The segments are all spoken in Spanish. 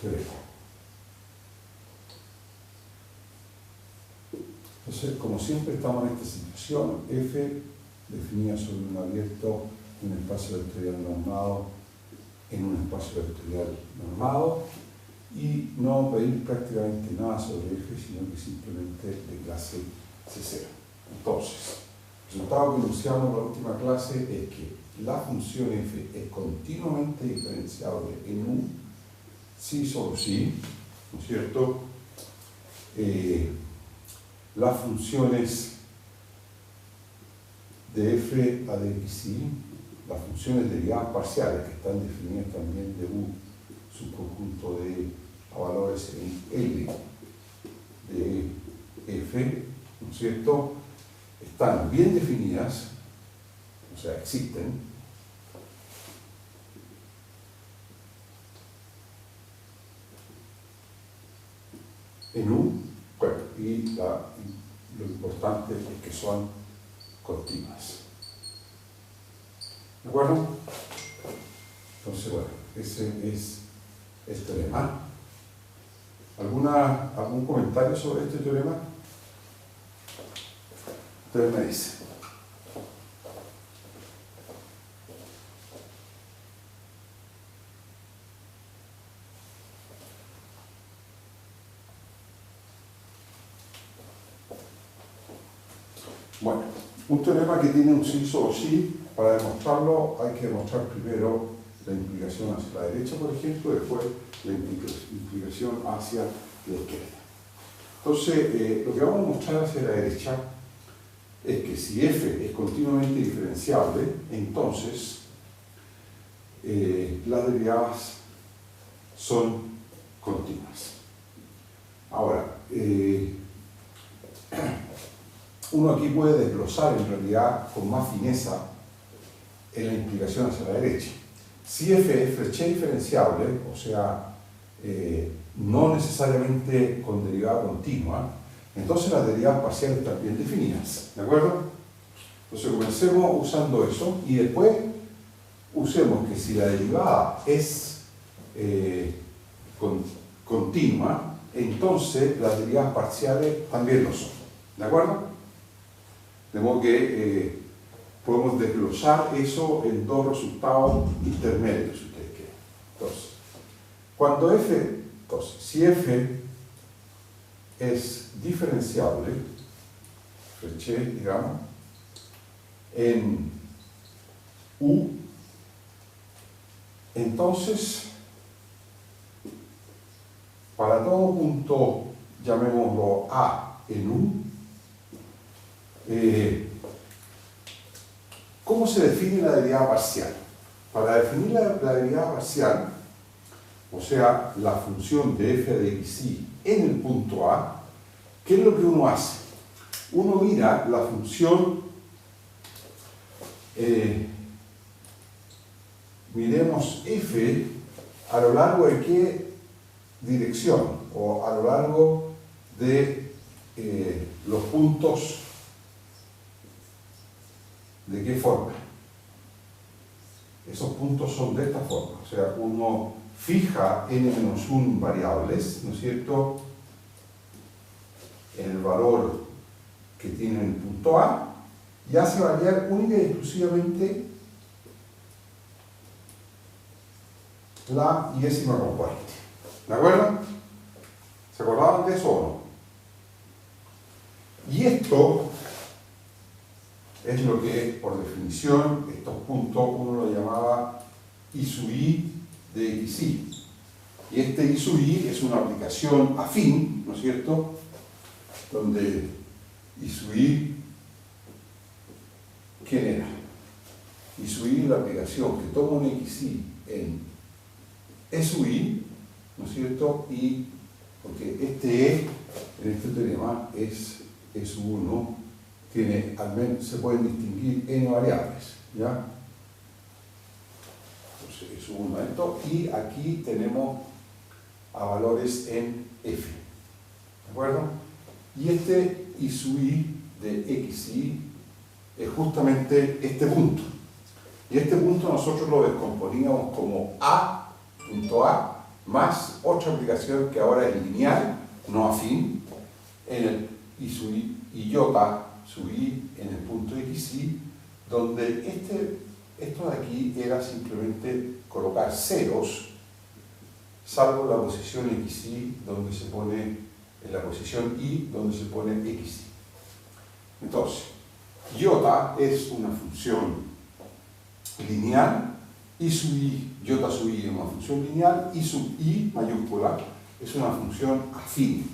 teorema. Entonces, como siempre, estamos en esta situación, f definida sobre un abierto en un espacio vectorial normado en un espacio vectorial normado, y no pedir prácticamente nada sobre f, sino que simplemente de clase C0. Entonces, el resultado que enunciamos en la última clase es que la función f es continuamente diferenciable en U, sí, solo sí, ¿no es cierto? Las funciones de f a de xi, las funciones derivadas parciales que están definidas también de U, subconjunto de a valores en L de f, ¿no es cierto?, están bien definidas, o sea, existen, en U, bueno, y lo importante es que son continuas. ¿De acuerdo? Entonces, bueno, ese es el teorema. ¿Algún comentario sobre este teorema? Entonces me dice. Bueno, un teorema que tiene un sí solo sí, para demostrarlo hay que demostrar primero la implicación hacia la derecha, por ejemplo, y después la implicación hacia la izquierda. Entonces, lo que vamos a mostrar hacia la derecha es que si f es continuamente diferenciable, entonces las derivadas son continuas. Ahora, uno aquí puede desglosar en realidad con más fineza en la implicación hacia la derecha. Si f es Frechet diferenciable, o sea, no necesariamente con derivada continua, entonces las derivadas parciales están bien definidas, ¿de acuerdo? Entonces comencemos usando eso y después usemos que si la derivada es continua, entonces las derivadas parciales también lo son, ¿de acuerdo? De modo que podemos desglosar eso en dos resultados intermedios, si ustedes quieren. Entonces, cuando si f es diferenciable, Frechet, digamos, en U, entonces, para todo punto, llamémoslo A en U, ¿cómo se define la derivada parcial? Para definir la derivada parcial, o sea, la función de f de xi en el punto A, ¿qué es lo que uno hace? Uno mira la función, miremos f a lo largo de qué dirección, o a lo largo de los puntos, ¿de qué forma? Esos puntos son de esta forma, o sea, uno fija n-1 variables, ¿no es cierto?, en el valor que tiene el punto A, y hace variar única y exclusivamente la décima componente. ¿De acuerdo? ¿Se acordaban de eso o no? Y esto es lo que, por definición, estos puntos uno lo llamaba I sub i de xi. Y este I sub i es una aplicación afín, ¿no es cierto?, donde I sub i, ¿quién era? I sub i es la aplicación que toma un xi en E sub i, ¿no es cierto?, y porque este E en este teorema es E sub 1, tiene, al menos se pueden distinguir n variables, ¿ya? Entonces es un momento, y aquí tenemos a valores en f, ¿de acuerdo? Y este I sub i de xi es justamente este punto, y este punto nosotros lo descomponíamos como a, punto A, más otra aplicación que ahora es lineal, no afín, en el I sub I y iota sub I en el punto XY, donde esto de aquí era simplemente colocar ceros, salvo la posición XY, donde se pone, en la posición Y, donde se pone XY. Entonces, iota es una función lineal, I sub I, iota sub I es una función lineal, I sub I mayúscula es una función afín.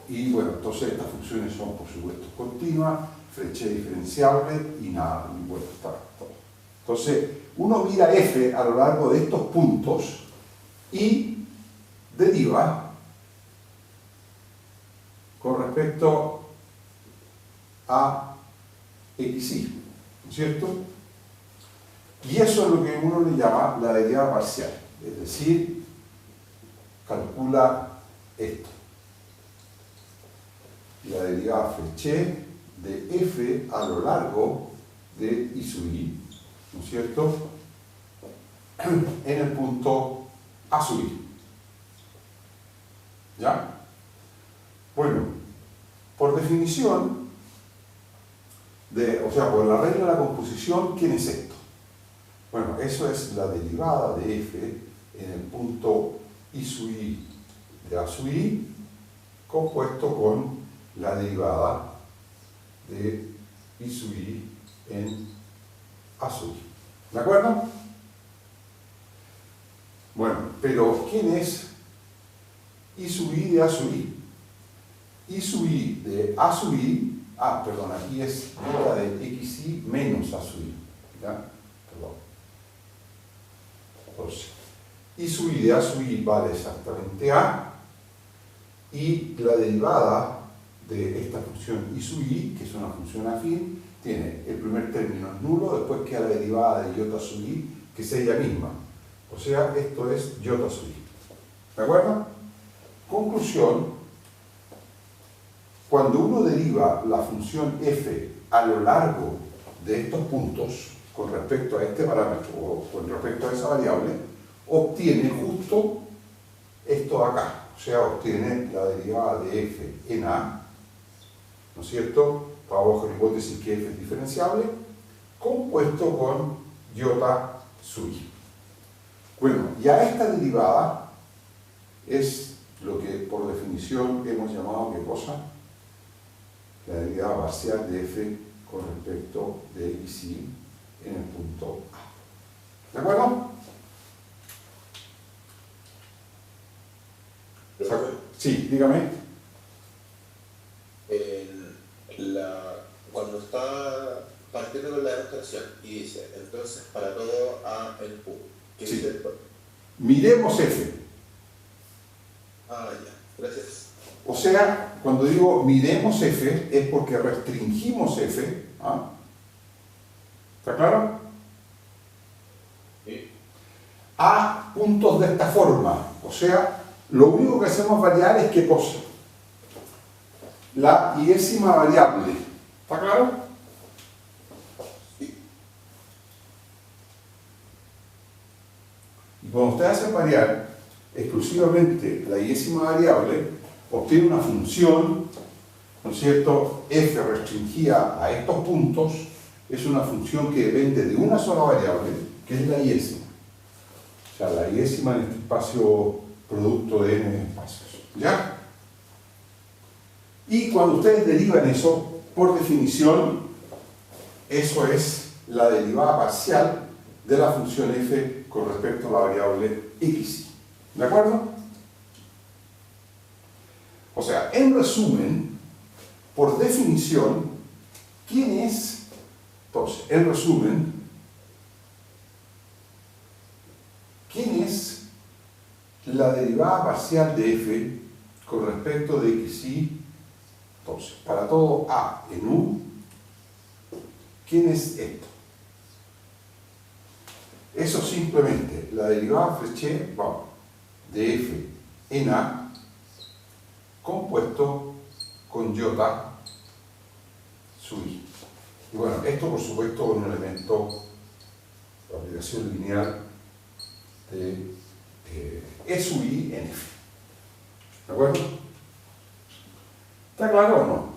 Y bueno, entonces estas funciones son por supuesto continuas, Frechet diferenciable y nada, y bueno, está todo. Entonces, uno mira f a lo largo de estos puntos y deriva con respecto a xy, ¿no es cierto? Y eso es lo que uno le llama la derivada parcial, es decir, calcula esto. La derivada Frechet de f a lo largo de I sub I, ¿no es cierto?, en el punto A sub I. ¿Ya? Bueno, por definición, o sea, por la regla de la composición, ¿quién es esto? Bueno, eso es la derivada de f en el punto I sub I de A sub I, compuesto con la derivada de I sub I en A sub I. ¿De acuerdo? Bueno, pero ¿quién es I sub I de A sub I? I sub I de A sub I, perdón, aquí es la de xy menos A sub I. ¿Ya? Perdón. Entonces, I sub I de A sub I vale exactamente A, y la derivada de esta función I sub I, que es una función afín, tiene el primer término es nulo, después queda la derivada de iota sub I, que es ella misma. O sea, esto es iota sub I. ¿De acuerdo? Conclusión: cuando uno deriva la función f a lo largo de estos puntos con respecto a este parámetro o con respecto a esa variable, obtiene justo esto de acá. O sea, obtiene la derivada de f en A, ¿no es cierto?, bajo la hipótesis que f es diferenciable, compuesto con iota sub I. Bueno, ya esta derivada es lo que por definición hemos llamado, ¿qué cosa? La derivada parcial de f con respecto de xy en el punto A. ¿De acuerdo? Sí, dígame. Cuando está partiendo con la demostración y dice, entonces para todo A en Q, ¿qué Sí. dice? Miremos f. Ya, gracias. O sea, cuando digo miremos f es porque restringimos f. ¿Está claro? Sí. A puntos de esta forma. O sea, lo único que hacemos variar es ¿qué cosa? La iésima variable. ¿Está claro? Sí. Y cuando ustedes hacen variar exclusivamente la iésima variable, obtiene una función, ¿no es cierto?, f restringida a estos puntos, es una función que depende de una sola variable, que es la iésima. O sea, la iésima en este espacio producto de n espacios. ¿Ya? Y cuando ustedes derivan eso, por definición, eso es la derivada parcial de la función f con respecto a la variable x. ¿De acuerdo? O sea, en resumen, por definición, ¿quién es? Entonces, en resumen, ¿quién es la derivada parcial de f con respecto de xy? Entonces, para todo A en U, ¿quién es esto? Eso simplemente, la derivada Frechet de f en A, compuesto con iota sub I. Y bueno, esto por supuesto con un elemento de aplicación lineal de E sub i en f. ¿De acuerdo? ¿Está claro o no?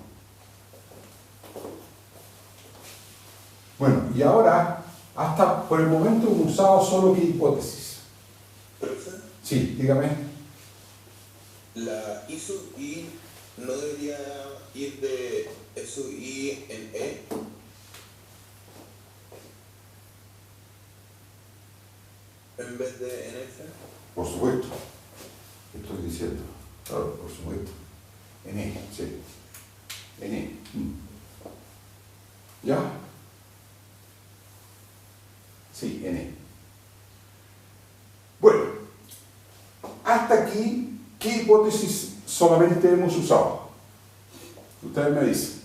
Bueno, y ahora, hasta por el momento hemos usado solo qué hipótesis. ¿Profe? Sí, dígame. La I sub I no debería ir de E sub I en E. En vez de en F. Por supuesto. Estoy diciendo. Claro, por supuesto. En E, sí. En E. ¿Ya? Sí, en E. Bueno, hasta aquí, ¿qué hipótesis solamente hemos usado? Ustedes me dicen.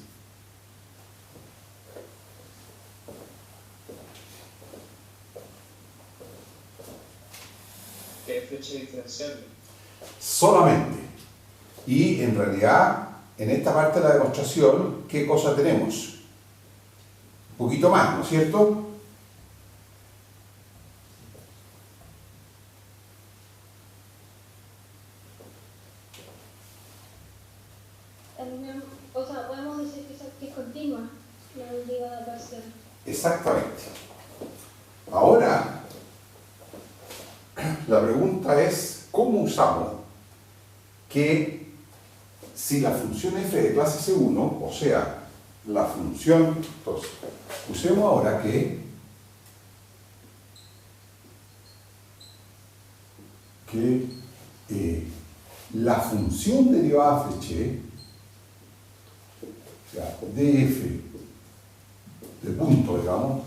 Que es flecha diferenciable. Solamente. Y en realidad, en esta parte de la demostración, ¿qué cosa tenemos? Un poquito más, ¿no es cierto? O sea, podemos decir que es continua la derivada parcial. Exactamente. Ahora, la pregunta es, ¿cómo usamos que si la función f de clase C1, o sea, la función, entonces, usemos ahora que la función derivada fleché, o sea, df de punto, digamos,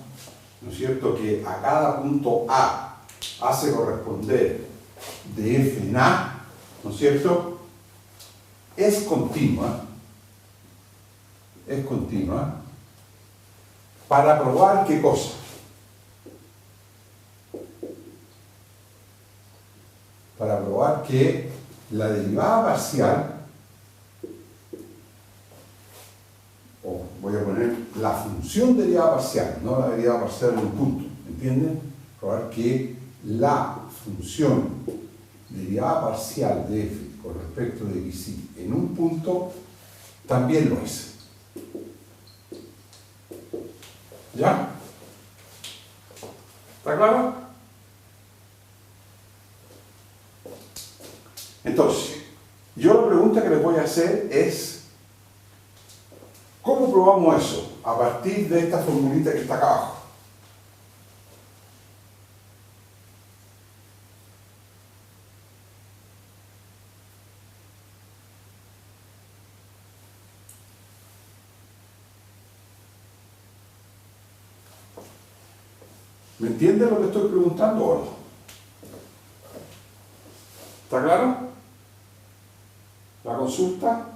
¿no es cierto?, que a cada punto A hace corresponder de f en A, ¿no es cierto?, es continua, para probar ¿qué cosa? Para probar que la derivada parcial, o voy a poner la función derivada parcial, no la derivada parcial de un punto, ¿entienden? Probar que la función derivada parcial de f con respecto de xy en un punto también lo es. ¿Ya? ¿Está claro? Entonces, yo la pregunta que les voy a hacer es, ¿cómo probamos eso? A partir de esta formulita que está acá abajo. ¿Me entienden lo que estoy preguntando o no? ¿Está claro? ¿La consulta?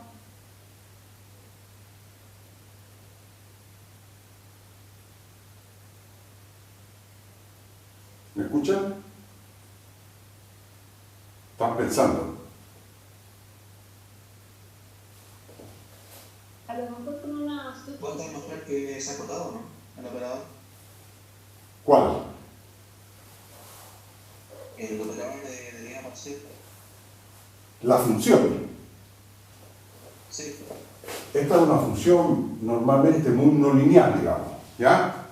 ¿Me escuchan? ¿Están pensando? A lo mejor con una ¿Puedo demostrar que se ha acotado, no? El operador. ¿Cuál? El operador de derivada parcial. La función. Sí. Esta es una función normalmente muy no lineal, digamos. ¿Ya?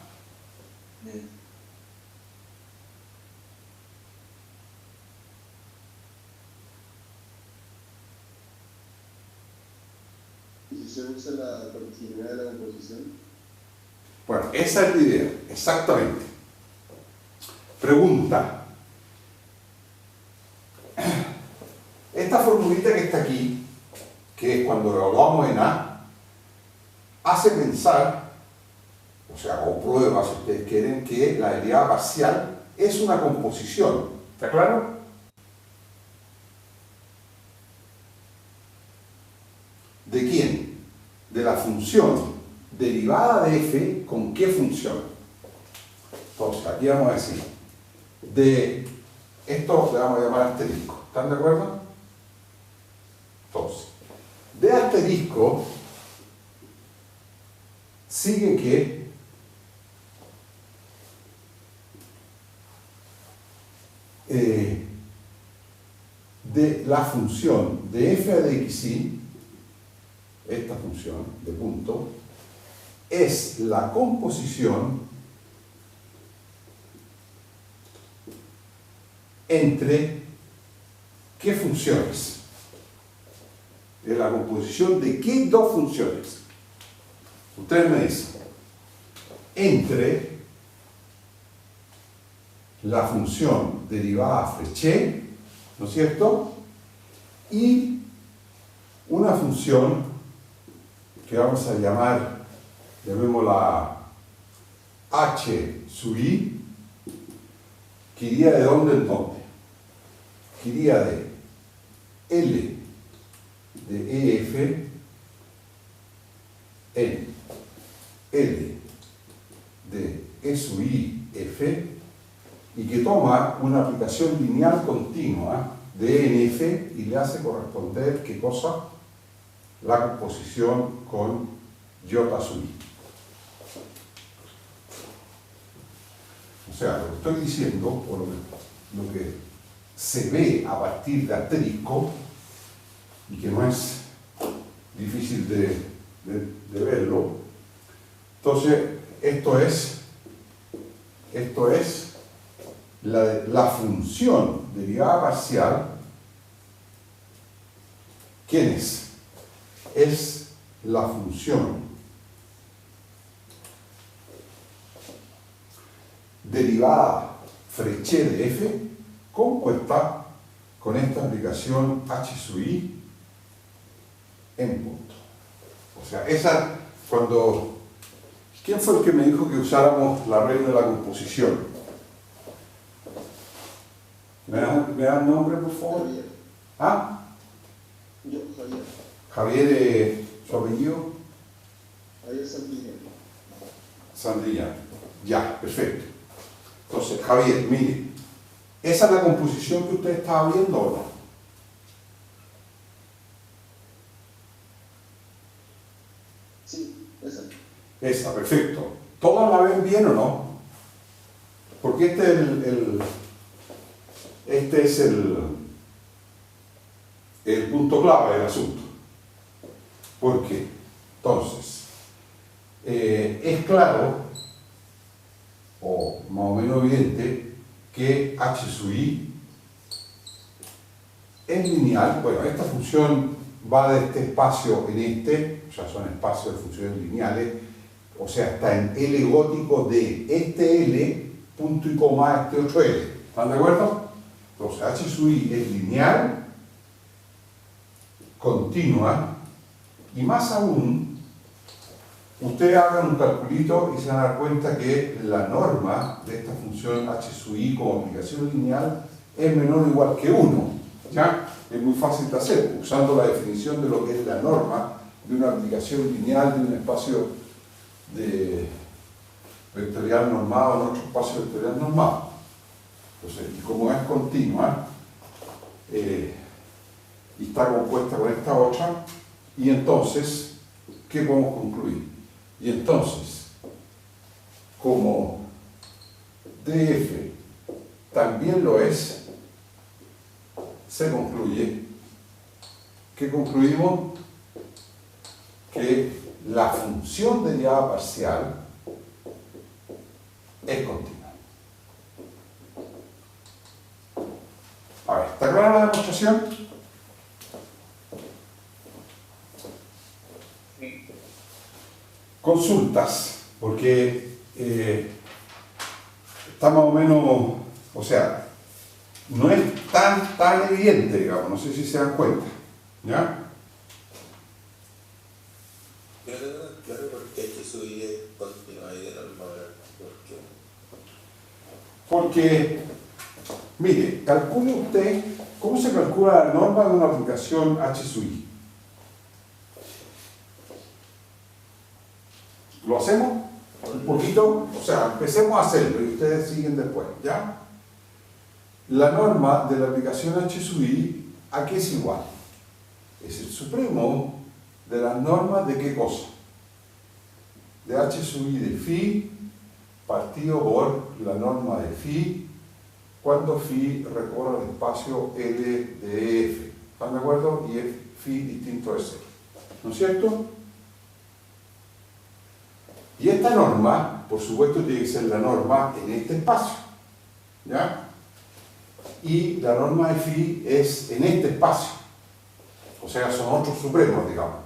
Bien. ¿Y si se usa la continuidad de la composición? Bueno, esa es la idea, exactamente. Pregunta. Esta formulita que está aquí, que es cuando lo evaluamos en A, hace pensar, o sea, o prueba, si ustedes quieren, que la derivada parcial es una composición. ¿Está claro? ¿De quién? De la función derivada de f con qué función. Entonces, aquí vamos a decir, de esto le vamos a llamar asterisco. ¿Están de acuerdo? Entonces, de asterisco sigue que de la función de f de xy, esta función de punto, es la composición entre ¿qué funciones? Es la composición de ¿qué dos funciones? Ustedes me dicen, entre la función derivada Frechet, ¿no es cierto? Y una función que vamos a llamar, llamémosla h sub i, que iría de dónde en dónde. Que iría de L de EF en L de E sub i F, y que toma una aplicación lineal continua de ENF y le hace corresponder, ¿qué cosa? La composición con J sub i. O sea, lo que estoy diciendo, o lo que se ve a partir de asterisco, y que no es difícil de verlo, entonces esto es la función derivada parcial. ¿Quién es? Es la función derivada Frechet de f compuesta con esta aplicación h sub i en punto. O sea, esa, cuando... ¿Quién fue el que me dijo que usáramos la regla de la composición? ¿Me dan nombre, por favor? Javier. ¿Ah? Yo, Javier. Javier, ¿su apellido? Javier Santillán. Sandrillán. Ya, perfecto. Entonces, Javier, mire, ¿esa es la composición que usted estaba viendo o no? Sí, esa. Esa, perfecto. ¿Todas la ven bien o no? Porque este es el punto clave del asunto. ¿Por qué? Entonces, es claro, o más o menos evidente, que h sub i es lineal. Bueno, esta función va de este espacio en este, o sea, son espacios de funciones lineales, o sea, está en L gótico de este L, punto y coma, este otro L. ¿Están de acuerdo? Entonces, h sub i es lineal, continua, y más aún, ustedes hagan un calculito y se van a dar cuenta que la norma de esta función h sub i como aplicación lineal es menor o igual que 1. ¿Ya? Es muy fácil de hacer, usando la definición de lo que es la norma de una aplicación lineal de un espacio de vectorial normado en otro espacio vectorial normado. Entonces, y como es continua, y está compuesta con esta otra, y entonces, ¿qué podemos concluir? Y entonces, como df también lo es, se concluye, ¿qué concluimos? Que la función derivada parcial es continua. A ver, ¿está clara la demostración? Consultas, porque está más o menos, o sea, no es tan evidente, digamos, no sé si se dan cuenta, ¿ya? Yo no tengo claro por qué h sub i es continua y de norma. Porque, mire, calcule usted, ¿cómo se calcula la norma de una aplicación h sub i? ¿Lo hacemos? Un poquito, o sea, empecemos a hacerlo y ustedes siguen después, ¿ya? La norma de la aplicación h sub i, ¿a qué es igual? Es el supremo de las normas de qué cosa? De h sub i de phi partido por la norma de phi cuando phi recorre el espacio L de F. ¿Están de acuerdo? Y es phi distinto de 0. ¿No es cierto? Y esta norma, por supuesto, tiene que ser la norma en este espacio. ¿Ya? Y la norma de phi es en este espacio. O sea, son otros supremos, digamos.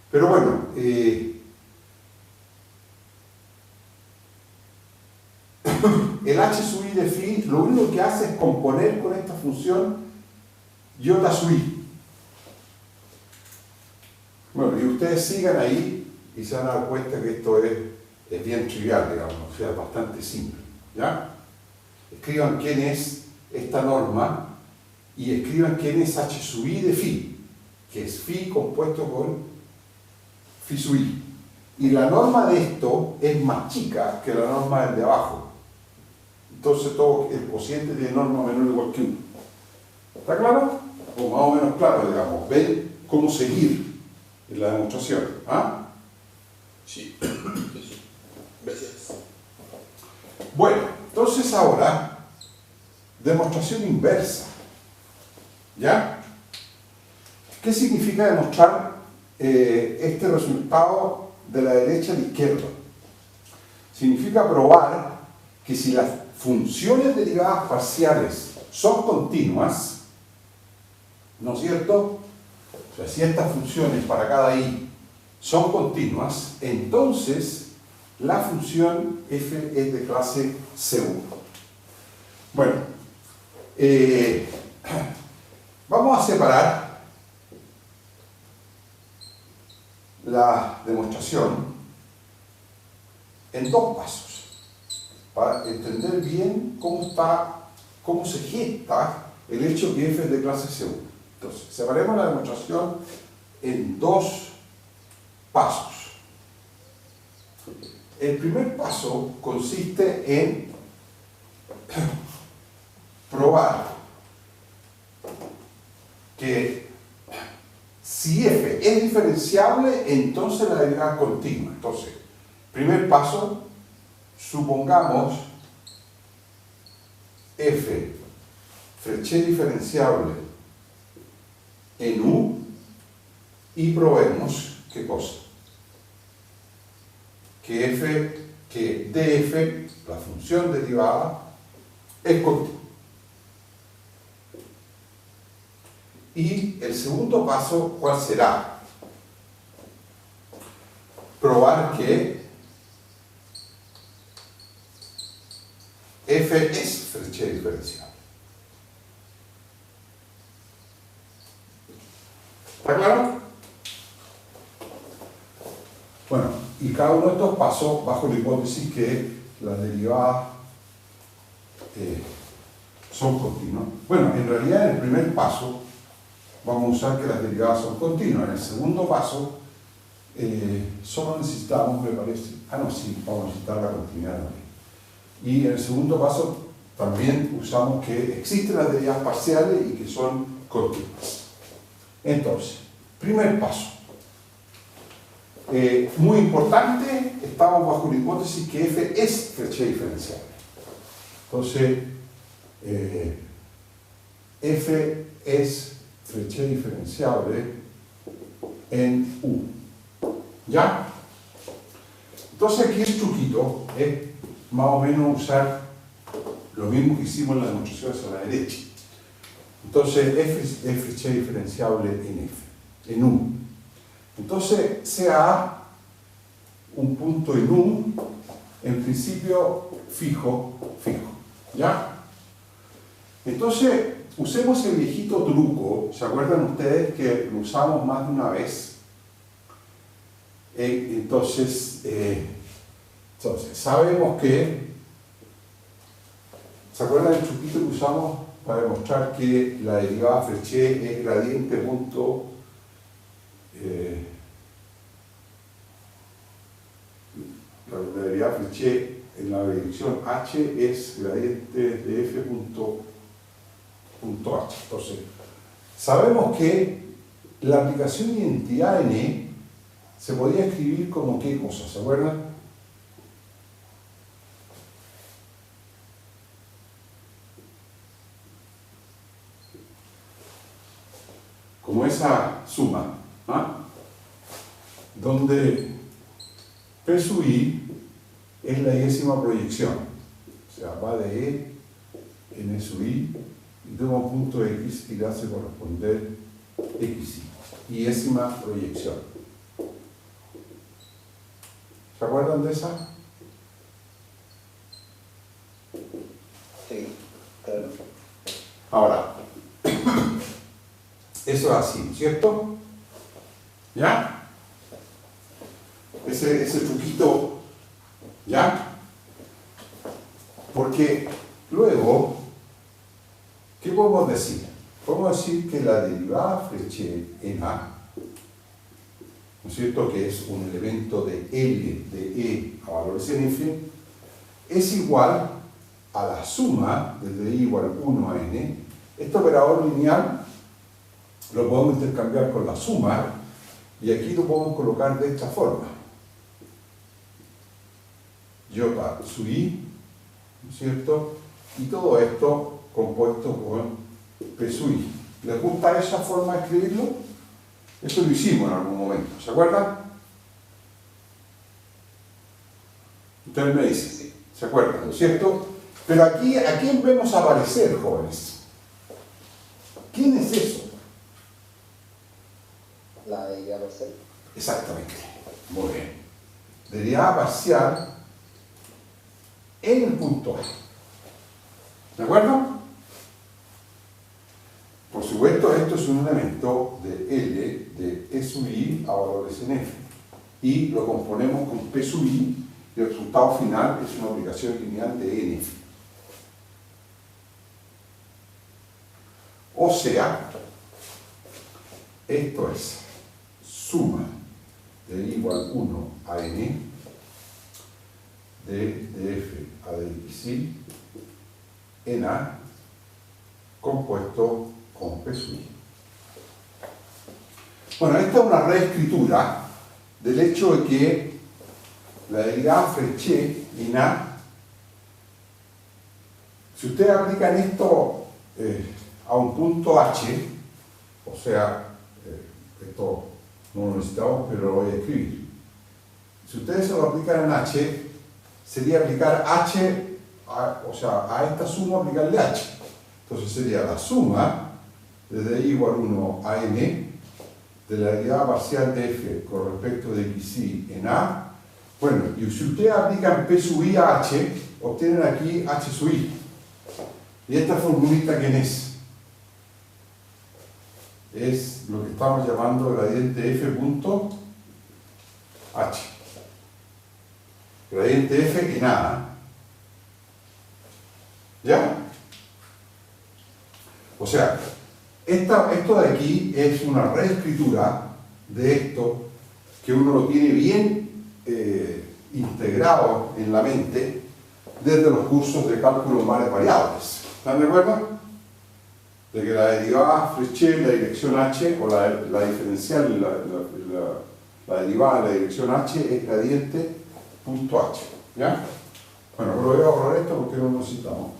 Pero bueno, el h sub i de phi lo único que hace es componer con esta función iota sub i. Bueno, y ustedes sigan ahí y se van a dar cuenta que esto es bien trivial, digamos, o sea, bastante simple. ¿Ya? Escriban quién es esta norma y escriban quién es h sub i de phi, que es phi compuesto con phi sub i. Y la norma de esto es más chica que la norma del de abajo. Entonces todo el cociente tiene norma menor o igual que 1. ¿Está claro? O más o menos claro, digamos. ¿Ven cómo seguir en la demostración? ¿Ah? Sí. Gracias. Bueno, entonces ahora, demostración inversa. ¿Ya? ¿Qué significa demostrar este resultado de la derecha a la izquierda? Significa probar que si las funciones derivadas parciales son continuas, ¿no es cierto? O sea, si estas funciones para cada i son continuas, entonces la función f es de clase C1. Bueno, vamos a separar la demostración en dos pasos para entender bien cómo se gesta el hecho que f es de clase C1. Entonces, separemos la demostración en dos pasos. El primer paso consiste en probar que si f es diferenciable, entonces la derivada es continua. Entonces, primer paso, supongamos f Frechet diferenciable en u y probemos ¿qué cosa? Que df, la función derivada, es continua. Y el segundo paso, ¿cuál será? Probar que f es Frechet diferenciable. ¿Está claro? Bueno, y cada uno de estos pasos bajo la hipótesis que las derivadas son continuas. Bueno, en realidad en el primer paso vamos a usar que las derivadas son continuas. En el segundo paso solo necesitamos, me parece, sí, vamos a necesitar la continuidad también. Y en el segundo paso también usamos que existen las derivadas parciales y que son continuas. Entonces, primer paso. Muy importante, estamos bajo la hipótesis que f es Frechet diferenciable. Entonces, f es Frechet diferenciable en u. ¿Ya? Entonces aquí el truquito es más o menos usar lo mismo que hicimos en la demostración hacia la derecha. Entonces f es Frechet diferenciable en u. Entonces sea un punto en u, en principio fijo. ¿Ya? Entonces usemos el viejito truco. ¿Se acuerdan ustedes que lo usamos más de una vez? Entonces sabemos que, ¿se acuerdan del truquito que usamos para demostrar que la derivada Frechet es gradiente punto la derivada Frechet en la dirección h es gradiente de f punto h? Entonces, sabemos que la aplicación de identidad en E se podía escribir como qué cosa, ¿se acuerdan? como esa suma, ¿ah? Donde P sub I es la iésima proyección, o sea, va de E en E sub I y toma un punto X y le hace corresponder XI, iésima proyección. ¿Se acuerdan de esa? Sí, claro. Ahora, eso es así, ¿cierto? ¿Ya? Ese truquito, ¿ya? Porque luego, ¿qué podemos decir? Podemos decir que la derivada Frechet en A, ¿no es cierto?, que es un elemento de L de E a valores en F, es igual a la suma desde I igual 1 a N. Este operador lineal lo podemos intercambiar con la suma y aquí lo podemos colocar de esta forma. J sub I, ¿no es cierto? Y todo esto compuesto con P sub I. ¿Les gusta esa forma de escribirlo? Eso lo hicimos en algún momento, ¿se acuerdan? Ustedes me dicen, ¿se acuerdan? ¿No es cierto? Pero aquí, ¿a quién vemos aparecer, jóvenes? ¿Quién es eso? La derivada parcial. Exactamente. Muy bien. Derivada parcial en el punto A. ¿De acuerdo? Por supuesto, esto es un elemento de L de E sub I a valores en F. Y lo componemos con P sub I y el resultado final es una aplicación lineal de N. O sea, esto es suma de I igual 1 a N de F a dxi en A compuesto con P sub I. Bueno, esta es una reescritura del hecho de que la derivada Frechet en A, si ustedes aplican esto a un punto H, o sea, esto no lo necesitamos, pero lo voy a escribir. Si ustedes se lo aplican en H, sería aplicar H, o sea, a esta suma aplicarle H. Entonces sería la suma desde I igual 1 a N de la derivada parcial de F con respecto de XI en A. Bueno, y si ustedes aplican P sub I a H, obtienen aquí H sub I. ¿Y esta formulita quién es? Es lo que estamos llamando gradiente F punto H. Gradiente F en A. ¿Ya? O sea, esto de aquí es una reescritura de esto que uno lo tiene bien integrado en la mente desde los cursos de cálculo en varias variables. ¿Están de acuerdo? De que la derivada Frechet, la dirección H, o la diferencial, la derivada de la dirección H es gradiente punto H. ¿Ya? Bueno, pero voy a borrar esto porque no lo necesitamos.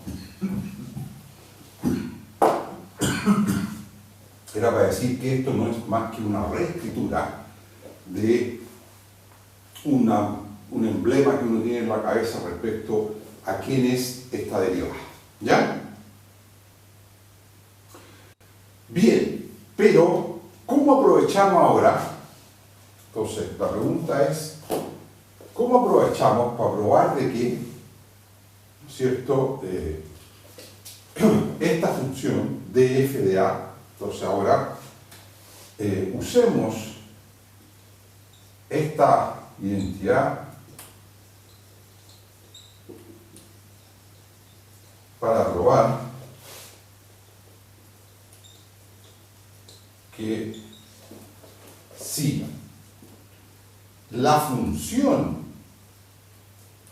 Era para decir que esto no es más que una reescritura de un emblema que uno tiene en la cabeza respecto a quién es esta derivada. ¿Ya? Bien, pero ¿cómo aprovechamos ahora? Entonces, la pregunta es, ¿cómo aprovechamos para probar de que, ¿no es cierto?, esta función de f de A? Entonces ahora usemos esta identidad para probar que si la función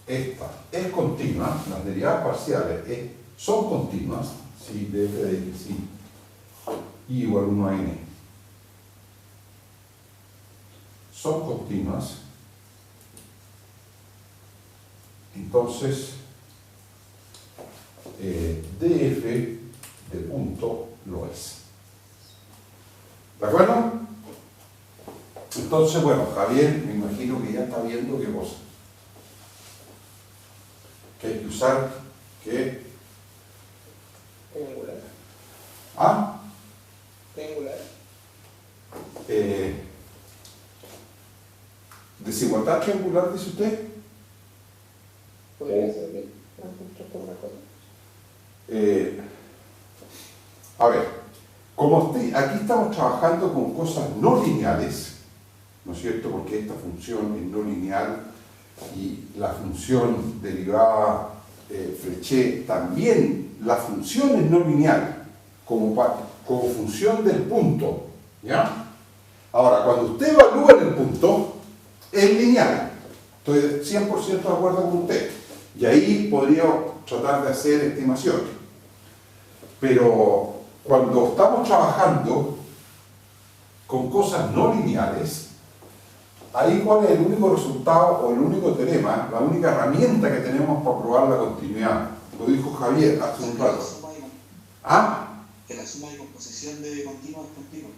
esta es continua, las derivadas parciales son continuas, si de f de x I igual 1 a n son continuas, entonces df de punto lo es. ¿De acuerdo? Entonces, bueno, Javier, me imagino que ya está viendo qué cosa. Que hay que usar, ¿qué? Triangular. ¿Ah? Triangular. ¿Desigualdad triangular, dice usted? Podría ser que no encuentro por una cosa. A ver, como aquí estamos trabajando con cosas no lineales, ¿no es cierto? Porque esta función es no lineal y la función derivada Frechet también, la función es no lineal, como función del punto, ¿ya? Ahora, cuando usted evalúa en el punto, es lineal. Estoy 100% de acuerdo con usted. Y ahí podría tratar de hacer estimaciones. Pero cuando estamos trabajando con cosas no lineales, ahí cuál es el único resultado o el único teorema, la única herramienta que tenemos para probar la continuidad. Lo dijo Javier hace un rato. ¿Ah? Que la suma y composición de continuo es continua.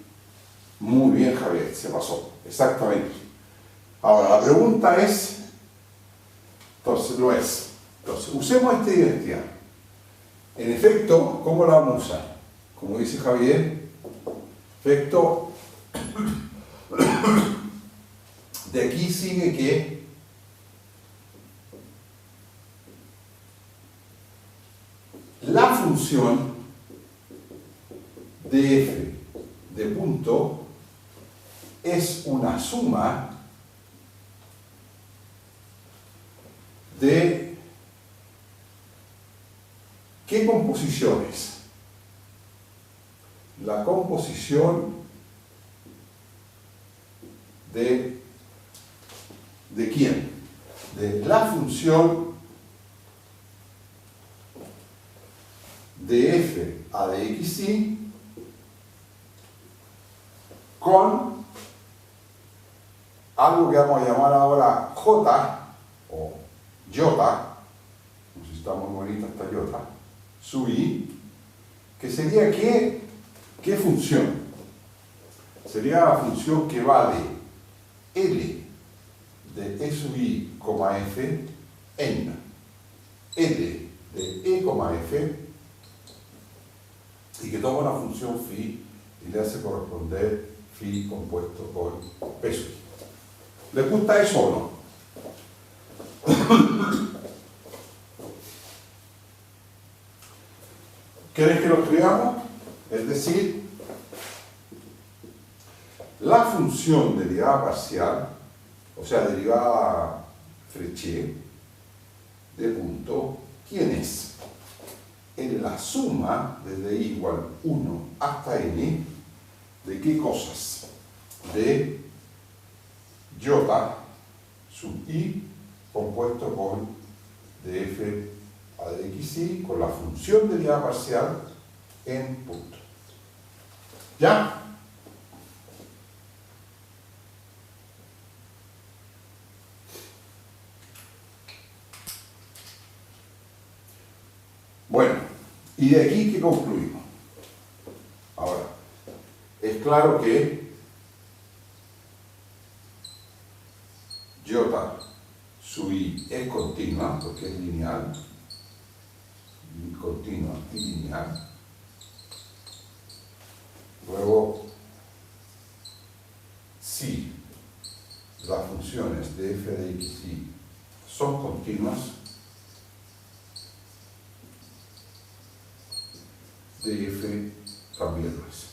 Muy bien, Javier, se pasó. Exactamente. Ahora, la pregunta es, entonces lo es. Entonces, usemos esta identidad. En efecto, ¿cómo la vamos a usar? Como dice Javier, efecto, de aquí sigue que la función de f de punto es una suma de ¿qué composiciones? La composición de quién? De la función de f a de xy con algo que vamos a llamar ahora j o iota, no sé si está muy bonita esta iota, sub i, que sería ¿qué función? Sería la función que va de L de E sub i, f en L de E, f y que toma una función phi y le hace corresponder phi compuesto por P sub i. ¿Les gusta eso o no? ¿Quieren que lo escribamos? Es decir, la función derivada parcial, o sea, derivada Frechet, de punto, ¿quién es? Es la suma desde i igual 1 hasta n, ¿de qué cosas? De iota sub i compuesto con df a de xy con la función derivada parcial en punto. ¿Ya? Bueno, y de aquí ¿qué concluimos? Ahora, es claro que iota sub i es continua, porque es lineal, continua y lineal. Luego, si las funciones de f de xy son continuas, de f también lo es.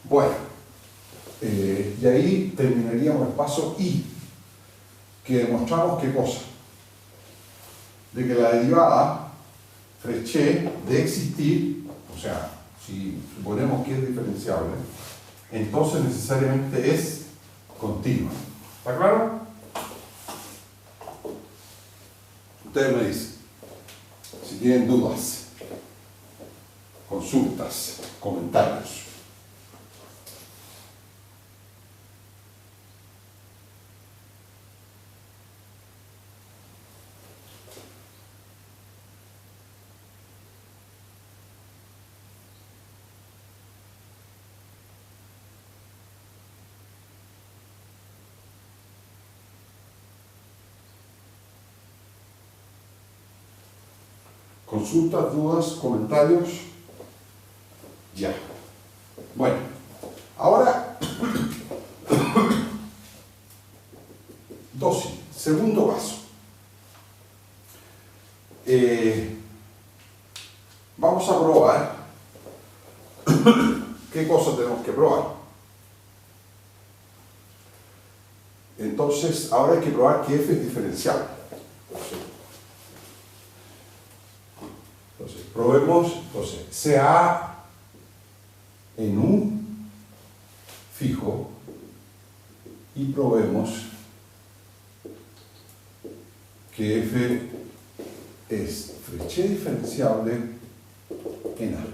Bueno, y ahí terminaríamos el paso I, que demostramos qué cosa. De que la derivada Frechet de existir, o sea, si suponemos que es diferenciable, entonces necesariamente es continua. ¿Está claro? Ustedes me dicen, si tienen dudas, consultas, comentarios. ¿Consultas, dudas, comentarios? Ya. Bueno, ahora, dosis, segundo paso. Vamos a probar qué cosas tenemos que probar. Entonces, ahora hay que probar que f es diferenciable. Entonces probemos, CA en U fijo y probemos que f es Frechet diferenciable en A.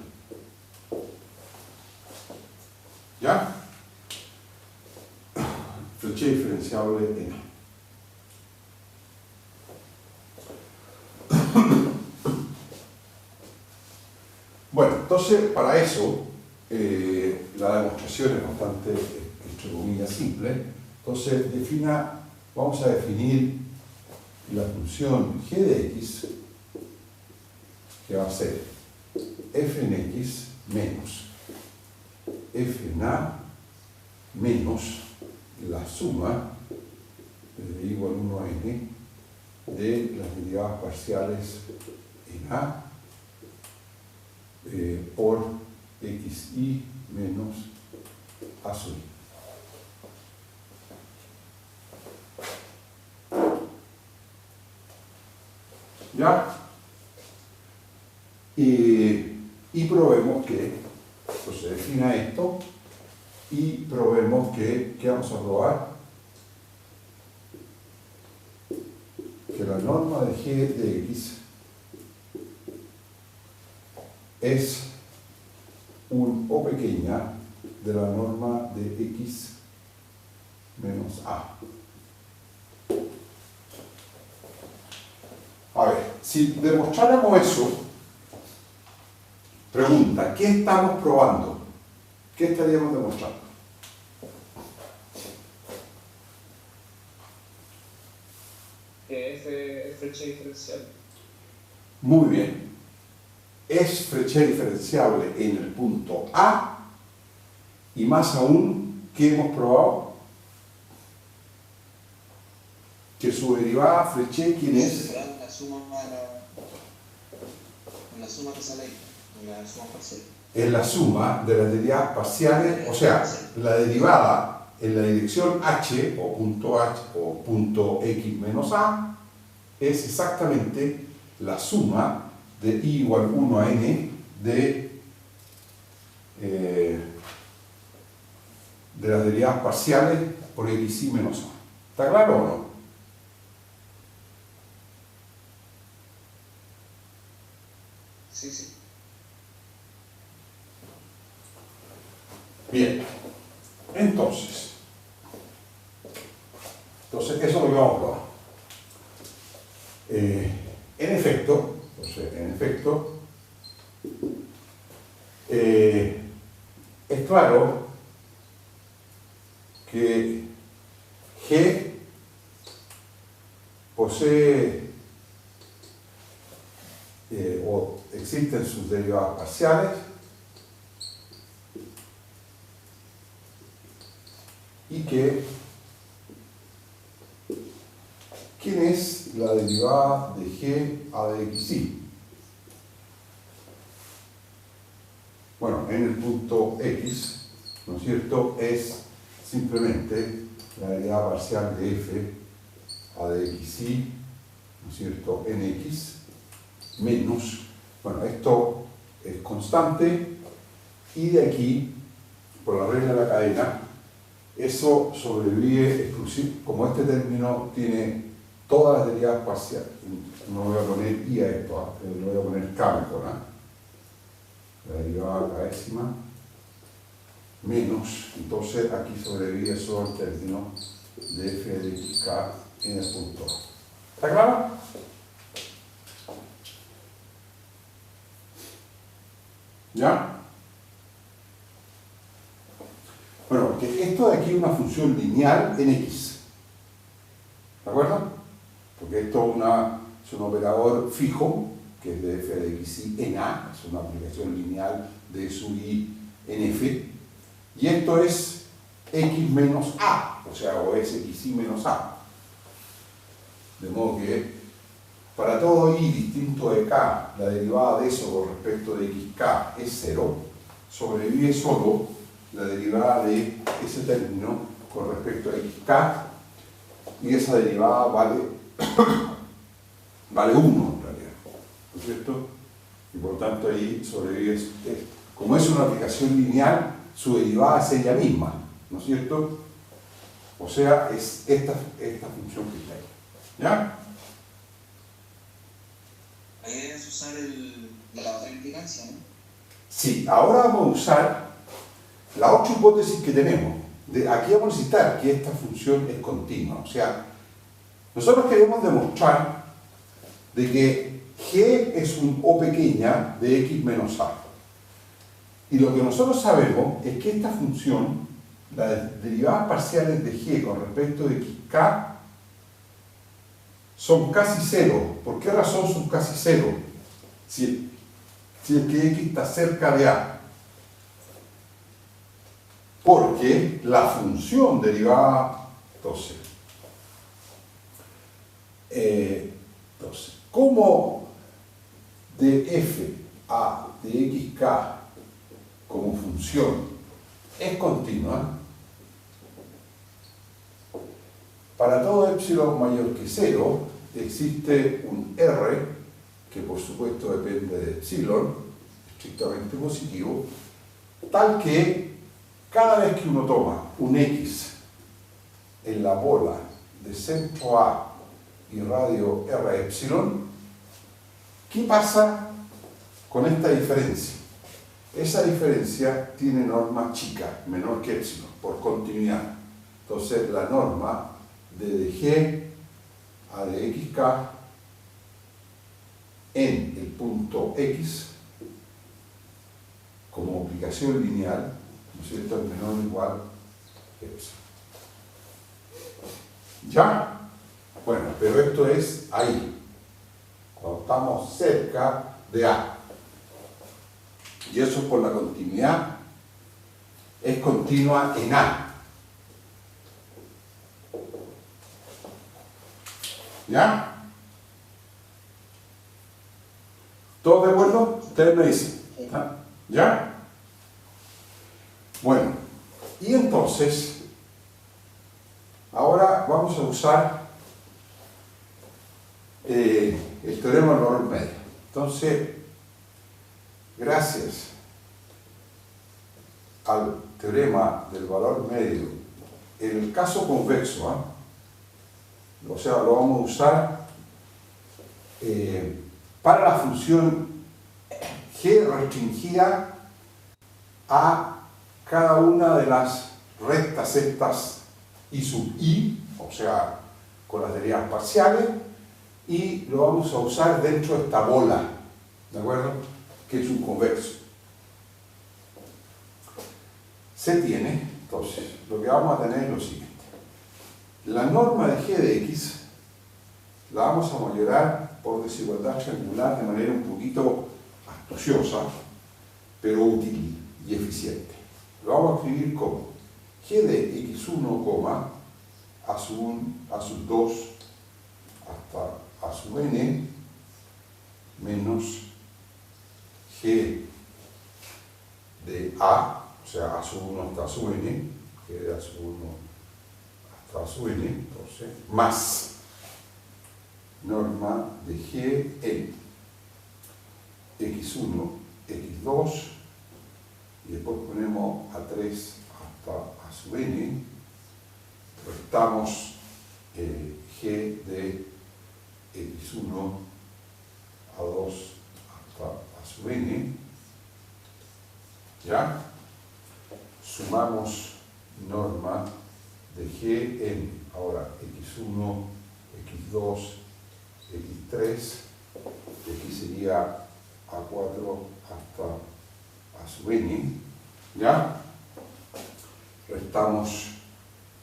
¿Ya? Frechet diferenciable en A. Bueno, entonces para eso la demostración es bastante, entre comillas, simple. Entonces vamos a definir la función g de x, que va a ser f en x menos f en a menos la suma de igual 1 a n de las derivadas parciales en a por xi menos a sub i. ¿Ya? Y probemos que, pues se defina esto, y probemos que, ¿qué vamos a probar? Que la norma de g de x es un O pequeña de la norma de x menos a. A ver, si demostráramos eso, pregunta, ¿qué estamos probando? ¿Qué estaríamos demostrando? Que f es Frechet diferenciable. Muy bien. Es Frechet diferenciable en el punto A y más aún, ¿qué hemos probado? Que su derivada Frechet, ¿quién es? La suma que sale ahí, la suma parcial. Es la suma de las derivadas parciales, o sea, la derivada en la dirección h o punto x menos a es exactamente la suma de i igual 1 a n de las derivadas parciales por xi menos a. ¿Está claro o no? Sí, sí. Bien, entonces eso es lo que vamos a probar. En efecto, es claro que G posee o existen sus derivadas parciales y que ¿quién es la derivada de g a de xi? Bueno, en el punto x, ¿no es cierto?, es simplemente la derivada parcial de f a de xi, ¿no es cierto?, en x menos, bueno, esto es constante y de aquí, por la regla de la cadena, eso sobrevive exclusivo, como este término tiene todas las derivadas parciales, no voy a poner i a esto, le voy a poner k mejor, la derivada k'ésima menos, entonces aquí sobrevive solo el término de f de xk en el punto A. ¿Está claro? ¿Ya? Bueno, porque esto de aquí es una función lineal en x. ¿De acuerdo? Porque esto es un operador fijo que es de f de xy en A, es una aplicación lineal de sub i en f, y esto es x menos a, o sea, o es xy menos a. De modo que para todo i distinto de k, la derivada de eso con respecto de xk es 0, sobrevive solo la derivada de ese término con respecto a xk, y esa derivada vale, vale 1 en realidad, ¿no es cierto? Y por tanto ahí sobrevive, como es una aplicación lineal, su derivada es ella misma, ¿no es cierto? O sea, es esta función que está ahí. ¿Ya? Ahí debes usar la otra implicancia, ¿no? Sí, ahora vamos a usar la otra hipótesis que tenemos. Aquí vamos a necesitar que esta función es continua. O sea, nosotros queremos demostrar de que g es un o pequeña de x menos a. Y lo que nosotros sabemos es que esta función, las derivadas parciales de g con respecto de xk, son casi cero. ¿Por qué razón son casi cero? Si es que x está cerca de a. Porque la función derivada, entonces, como de f a de xk como función es continua, para todo epsilon mayor que 0 existe un r, que por supuesto depende de epsilon, estrictamente positivo, tal que cada vez que uno toma un x en la bola de centro a y radio r epsilon, ¿qué pasa con esta diferencia? Esa diferencia tiene norma chica, menor que epsilon, por continuidad. Entonces la norma de g a de xk en el punto x como aplicación lineal, ¿no es cierto?, es menor o igual que epsilon. ¿Ya? Bueno, pero esto es ahí, cuando estamos cerca de a. Y eso es por la continuidad, es continua en a. ¿Ya? ¿Todos de acuerdo? Ustedes me dicen. ¿Ya? Bueno, y entonces, ahora vamos a usar el teorema del valor medio. Entonces, gracias al teorema del valor medio, en el caso convexo, o sea, lo vamos a usar para la función g restringida a cada una de las rectas estas i sub i, o sea, con las derivadas parciales, y lo vamos a usar dentro de esta bola, ¿de acuerdo?, que es un convexo. Se tiene, entonces, lo que vamos a tener es lo siguiente. La norma de g de x la vamos a mayorar por desigualdad triangular de manera un poquito astuciosa, pero útil y eficiente. Lo vamos a escribir como g de x1, a sub 2 hasta a sub n menos g de a, o sea, a sub 1 hasta a sub n, g de a sub 1 hasta a sub n, entonces, más norma de g en x1, x2, y después ponemos a3 hasta a sub n, restamos g de x1, a2 hasta a sub n, ¿ya? Sumamos norma de g en, ahora, x1, x2, x3, y aquí sería a4 hasta a sub n, ¿ya? Restamos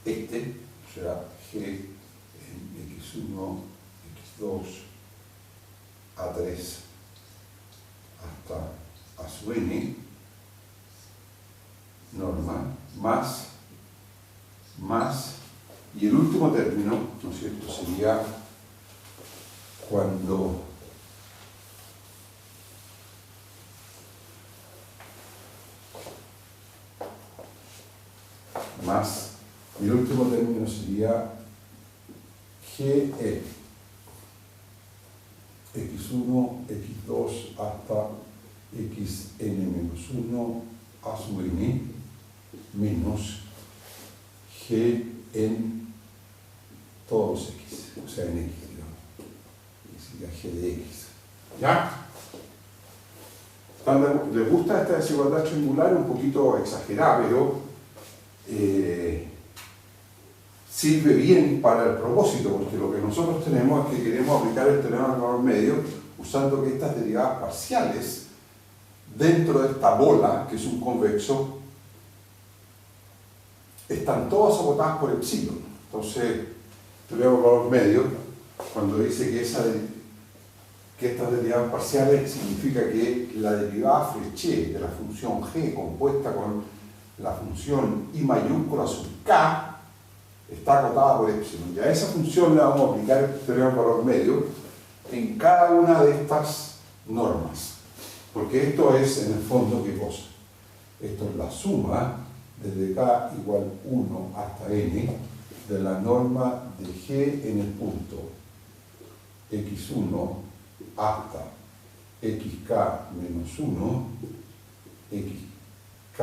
este, o sea, g en x1, x2, a3 hasta a sub n, norma, más, y el último término, ¿no es cierto?, sería cuando más, y el último término sería GE, x1, x2 hasta xn-1 a sub n menos g en todos los x, o sea, en x, digamos. Y sería g de x. ¿Ya? ¿Les gusta esta desigualdad triangular? Un poquito exagerada, pero sirve bien para el propósito, porque lo que nosotros tenemos es que queremos aplicar el teorema del valor medio usando que estas derivadas parciales dentro de esta bola, que es un convexo, están todas acotadas por epsilon. Entonces, teorema del valor medio, cuando dice que estas derivadas parciales significa que la derivada Frechet de la función g compuesta con la función I mayúscula sub k está acotada por epsilon. Y a esa función le vamos a aplicar el teorema del valor medio en cada una de estas normas. Porque esto es, en el fondo, ¿qué cosa? Esto es la suma desde k igual 1 hasta n de la norma de g en el punto x1 hasta xk menos 1, xk,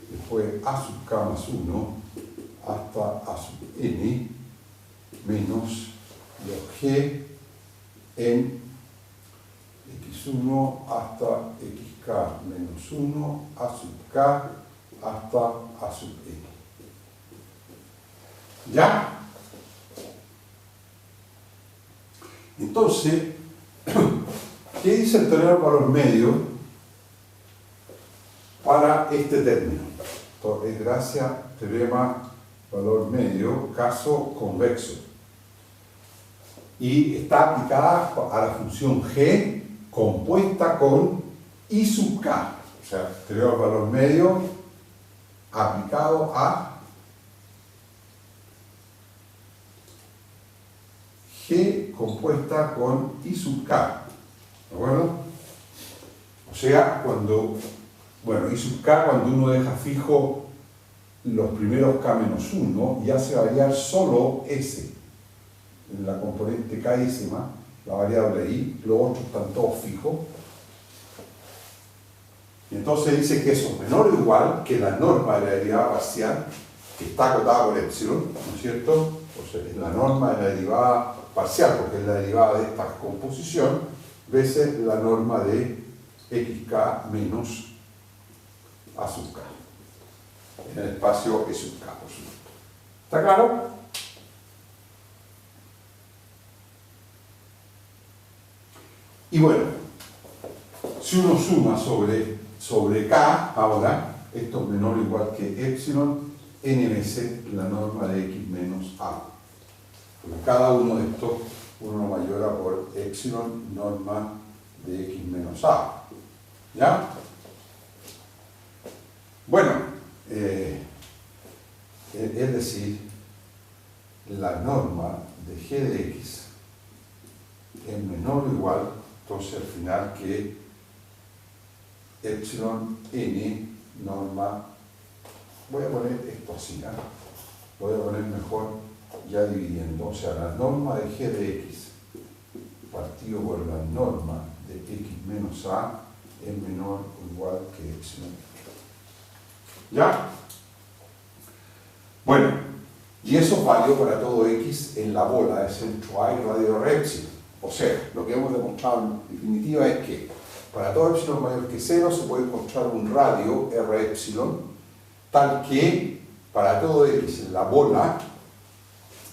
después a sub k más 1, hasta a sub n, menos los g en x1 hasta xk menos 1, a sub k hasta a sub n. ¿Ya? Entonces, ¿qué dice el teorema del valor medio para este término? Entonces, gracias teorema valor medio, caso convexo. Y está aplicada a la función g compuesta con I sub k. O sea, teorema del valor medio aplicado a g compuesta con I sub k. ¿De acuerdo? O sea, cuando, I sub k, cuando uno deja fijo los primeros k menos 1 y hace variar solo s en la componente k-ísima, la variable i, los otros están todos fijos. Y entonces dice que eso es menor o igual que la norma de la derivada parcial, que está acotada por epsilon, ¿no es cierto? O sea, es la norma de la derivada parcial, porque es la derivada de esta composición, veces la norma de xk menos a sub k, en el espacio E sub k, por supuesto. ¿Está claro? Y bueno, si uno suma sobre k, ahora, esto es menor o igual que epsilon, n veces la norma de x menos a. Porque cada uno de estos uno lo mayora por epsilon norma de x menos a. ¿Ya? Bueno, es decir, la norma de g de x es menor o igual, entonces al final, que epsilon n norma, voy a poner esto así, ¿no? Voy a poner mejor ya dividiendo, o sea, la norma de g de x partido por la norma de x menos a es menor o igual que epsilon. ¿Ya? Bueno, y eso es válido para todo x en la bola de centro a y radio r epsilon. O sea, lo que hemos demostrado en definitiva es que para todo epsilon mayor que 0 se puede encontrar un radio r epsilon tal que para todo x en la bola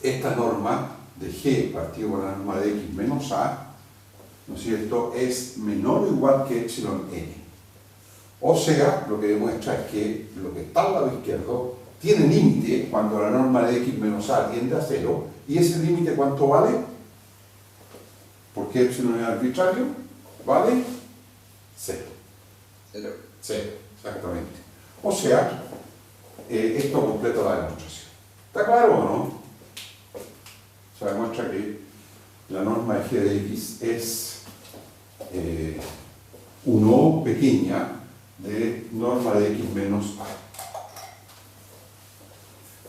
esta norma de g partido por la norma de x menos a, ¿no es cierto?, es menor o igual que epsilon n. O sea, lo que demuestra es que lo que está al lado izquierdo tiene límite cuando la norma de x menos a tiende a 0, y ese límite ¿cuánto vale? Porque epsilon es arbitrario, vale Cero. Cero. Cero, exactamente. O sea, esto completa la demostración. ¿Está claro o no? O sea, demuestra que la norma de g de x es una O pequeña de norma de x menos a.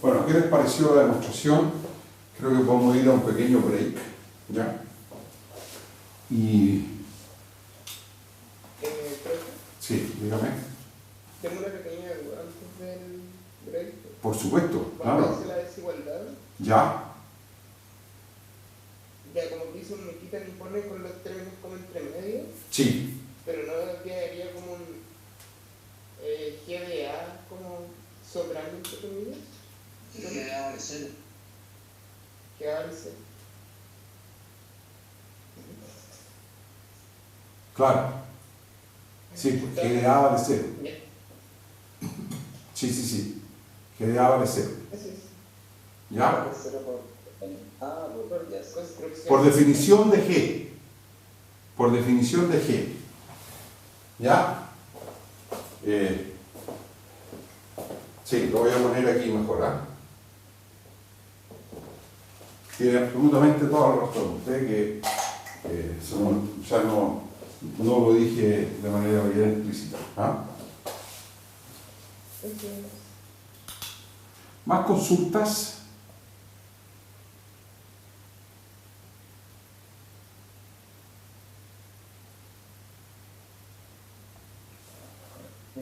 Bueno, ¿qué les pareció la demostración? Creo que podemos ir a un pequeño break, ¿ya? Y... Profe, sí, dígame. tengo una pequeña duda antes del break. Por supuesto, Cuando claro. dice la desigualdad, Ya, ya como que hizo un Nikita y pone con los términos como entre medio, sí. pero no quedaría como un G de A como sobrando entre comillas, Que va a cero. que avance. Claro. Sí, pues G de A vale 0. Ya, Sí, sí, sí. G de A vale 0. eso es. ¿Ya? Cero por ya. Construcción. Por definición de G. Por definición de G. ¿Ya? Sí, lo voy a poner aquí mejor. ¿Ah? Tiene absolutamente toda la razón. Usted que ya no lo dije de manera bien explícita. ¿Ah? Eso es. ¿Más consultas?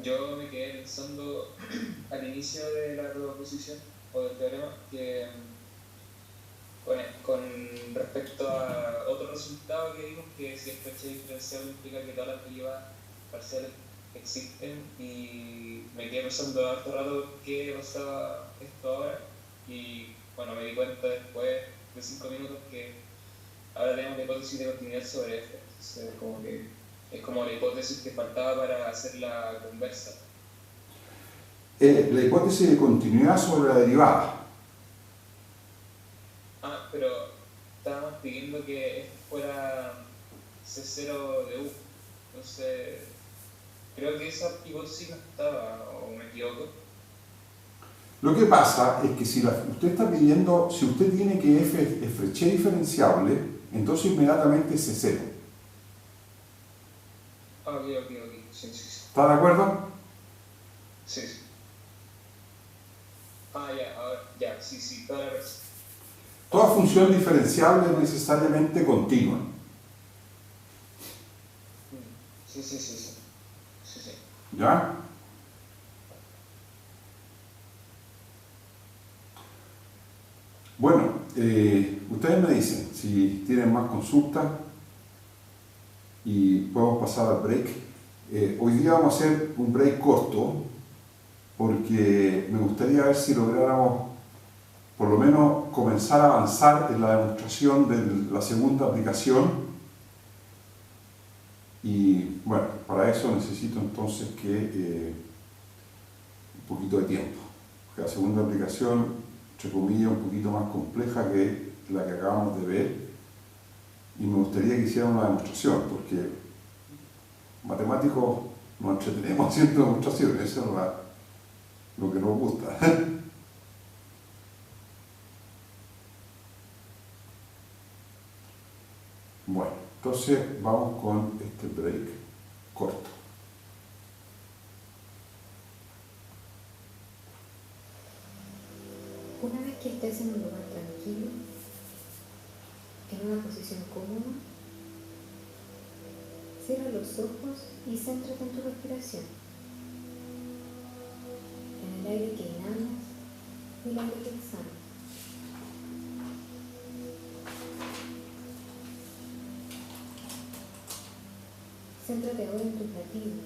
Yo me quedé pensando al inicio de la proposición o del teorema que con respecto a otro resultado que vimos, que si el coche diferencial implica que todas las derivadas parciales existen, y me quedé pensando harto rato qué pasaba esto ahora, y bueno, me di cuenta después de 5 minutos que ahora tenemos la hipótesis de continuidad sobre esto. Entonces, como que es como la hipótesis que faltaba para hacer la conversa. La hipótesis de continuidad sobre la derivada. Ah, pero estábamos pidiendo que esto fuera C0 de U. Entonces, creo que esa hipótesis no estaba, o me equivoco. Lo que pasa es que si usted está pidiendo, si usted tiene que f es Frechet diferenciable, entonces inmediatamente es C0. Ah, ok. Sí. ¿Está de acuerdo? Sí. Ah, ya, ahora, ya, sí, toda la razón. Toda función diferenciable es necesariamente continua. Sí. ¿Ya? Bueno, ustedes me dicen si tienen más consultas y podemos pasar al break. Hoy día vamos a hacer un break corto porque me gustaría ver si lográramos por lo menos comenzar a avanzar en la demostración de la segunda aplicación. Y bueno, para eso necesito entonces que un poquito de tiempo, porque la segunda aplicación, entre comillas, un poquito más compleja que la que acabamos de ver, y me gustaría que hiciéramos una demostración, porque matemáticos nos entretenemos haciendo demostraciones, eso es lo que nos gusta. Bueno, entonces vamos con este break corto. Una vez que estés en un lugar tranquilo, en una posición cómoda, cierra los ojos y céntrate en tu respiración, en el aire que inhalas y el aire que exhalas. Céntrate ahora en tus latidos,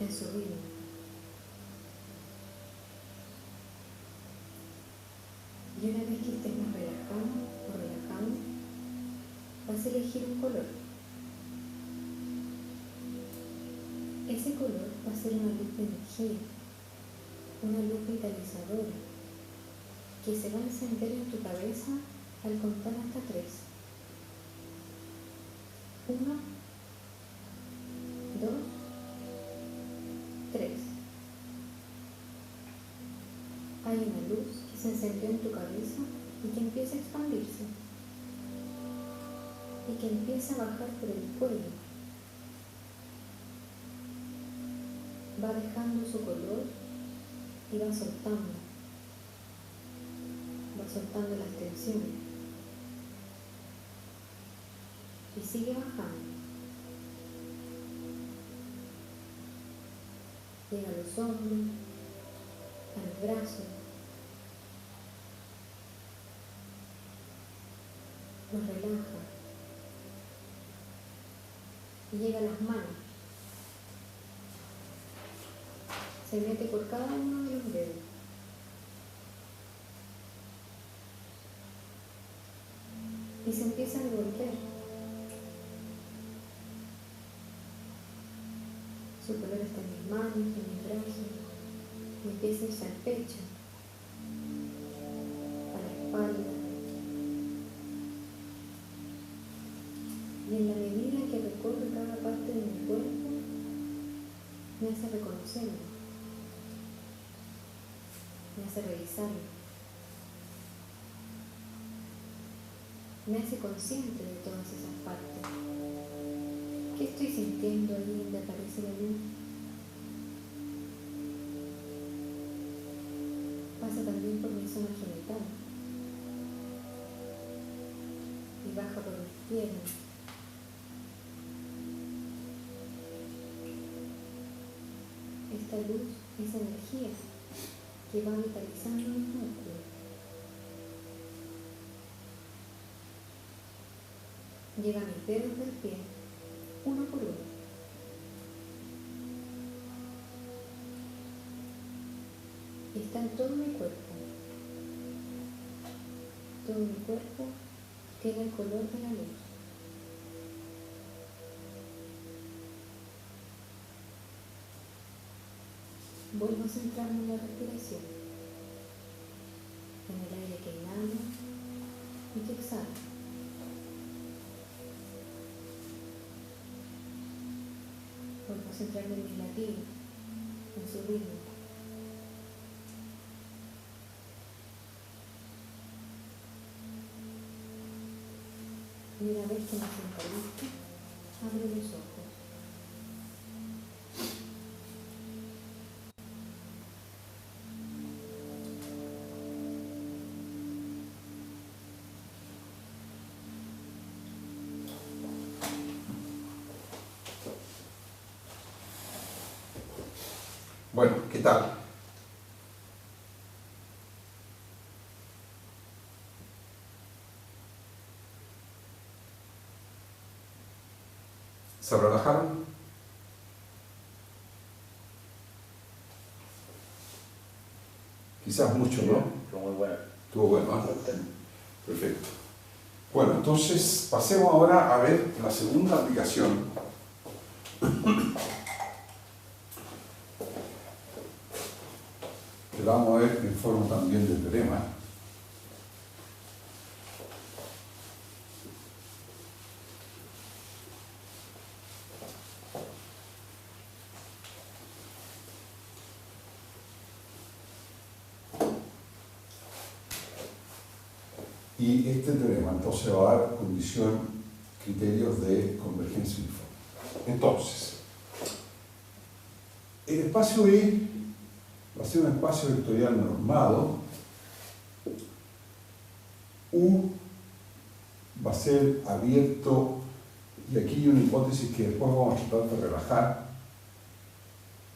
en su ritmo. Y una vez que estés más relajado o relajado, vas a elegir un color. Ese color va a ser una luz de energía, una luz vitalizadora, que se va a encender en tu cabeza al contar hasta 3. 1, 2, 3. Hay una luz que se encendió en tu cabeza y que empieza a expandirse y que empieza a bajar por el cuello. Va dejando su color y va soltando las tensiones y sigue bajando. Llega a los hombros, a los brazos, los relaja y llega a las manos. Se mete por cada uno de los dedos. Y se empieza a revolver. Su color está en mis manos, en mis brazos, y empieza a irse al pecho, a la espalda. Y en la medida que recorre cada parte de mi cuerpo, me hace reconocerlo, me hace revisarlo, me hace consciente de todas esas partes. ¿Qué estoy sintiendo ahí donde aparece la luz? Pasa también por mi zona genital y baja por mis piernas. Esta luz es energía que va vitalizando mis músculos. Llega a mis dedos del pie, uno por uno. Está en todo mi cuerpo. Todo mi cuerpo tiene el color de la luz. Vuelvo a centrarme en la respiración, en el aire que inhalo y que exhalo. Vuelvo a centrarme en mis latidos, en su ritmo. Y una vez que me sienta lista, abro los ojos. Bueno, ¿qué tal? ¿Se relajaron? Quizás mucho, ¿no? Fue muy bueno. Estuvo bueno, ¿eh? Perfecto. Bueno, entonces pasemos ahora a ver la segunda aplicación. Que la vamos a ver en forma también de teorema. Y este teorema entonces va a dar condición, criterios de convergencia uniforme. Entonces, el espacio E va a ser un espacio vectorial normado. U va a ser abierto, y aquí hay una hipótesis que después vamos a tratar de relajar.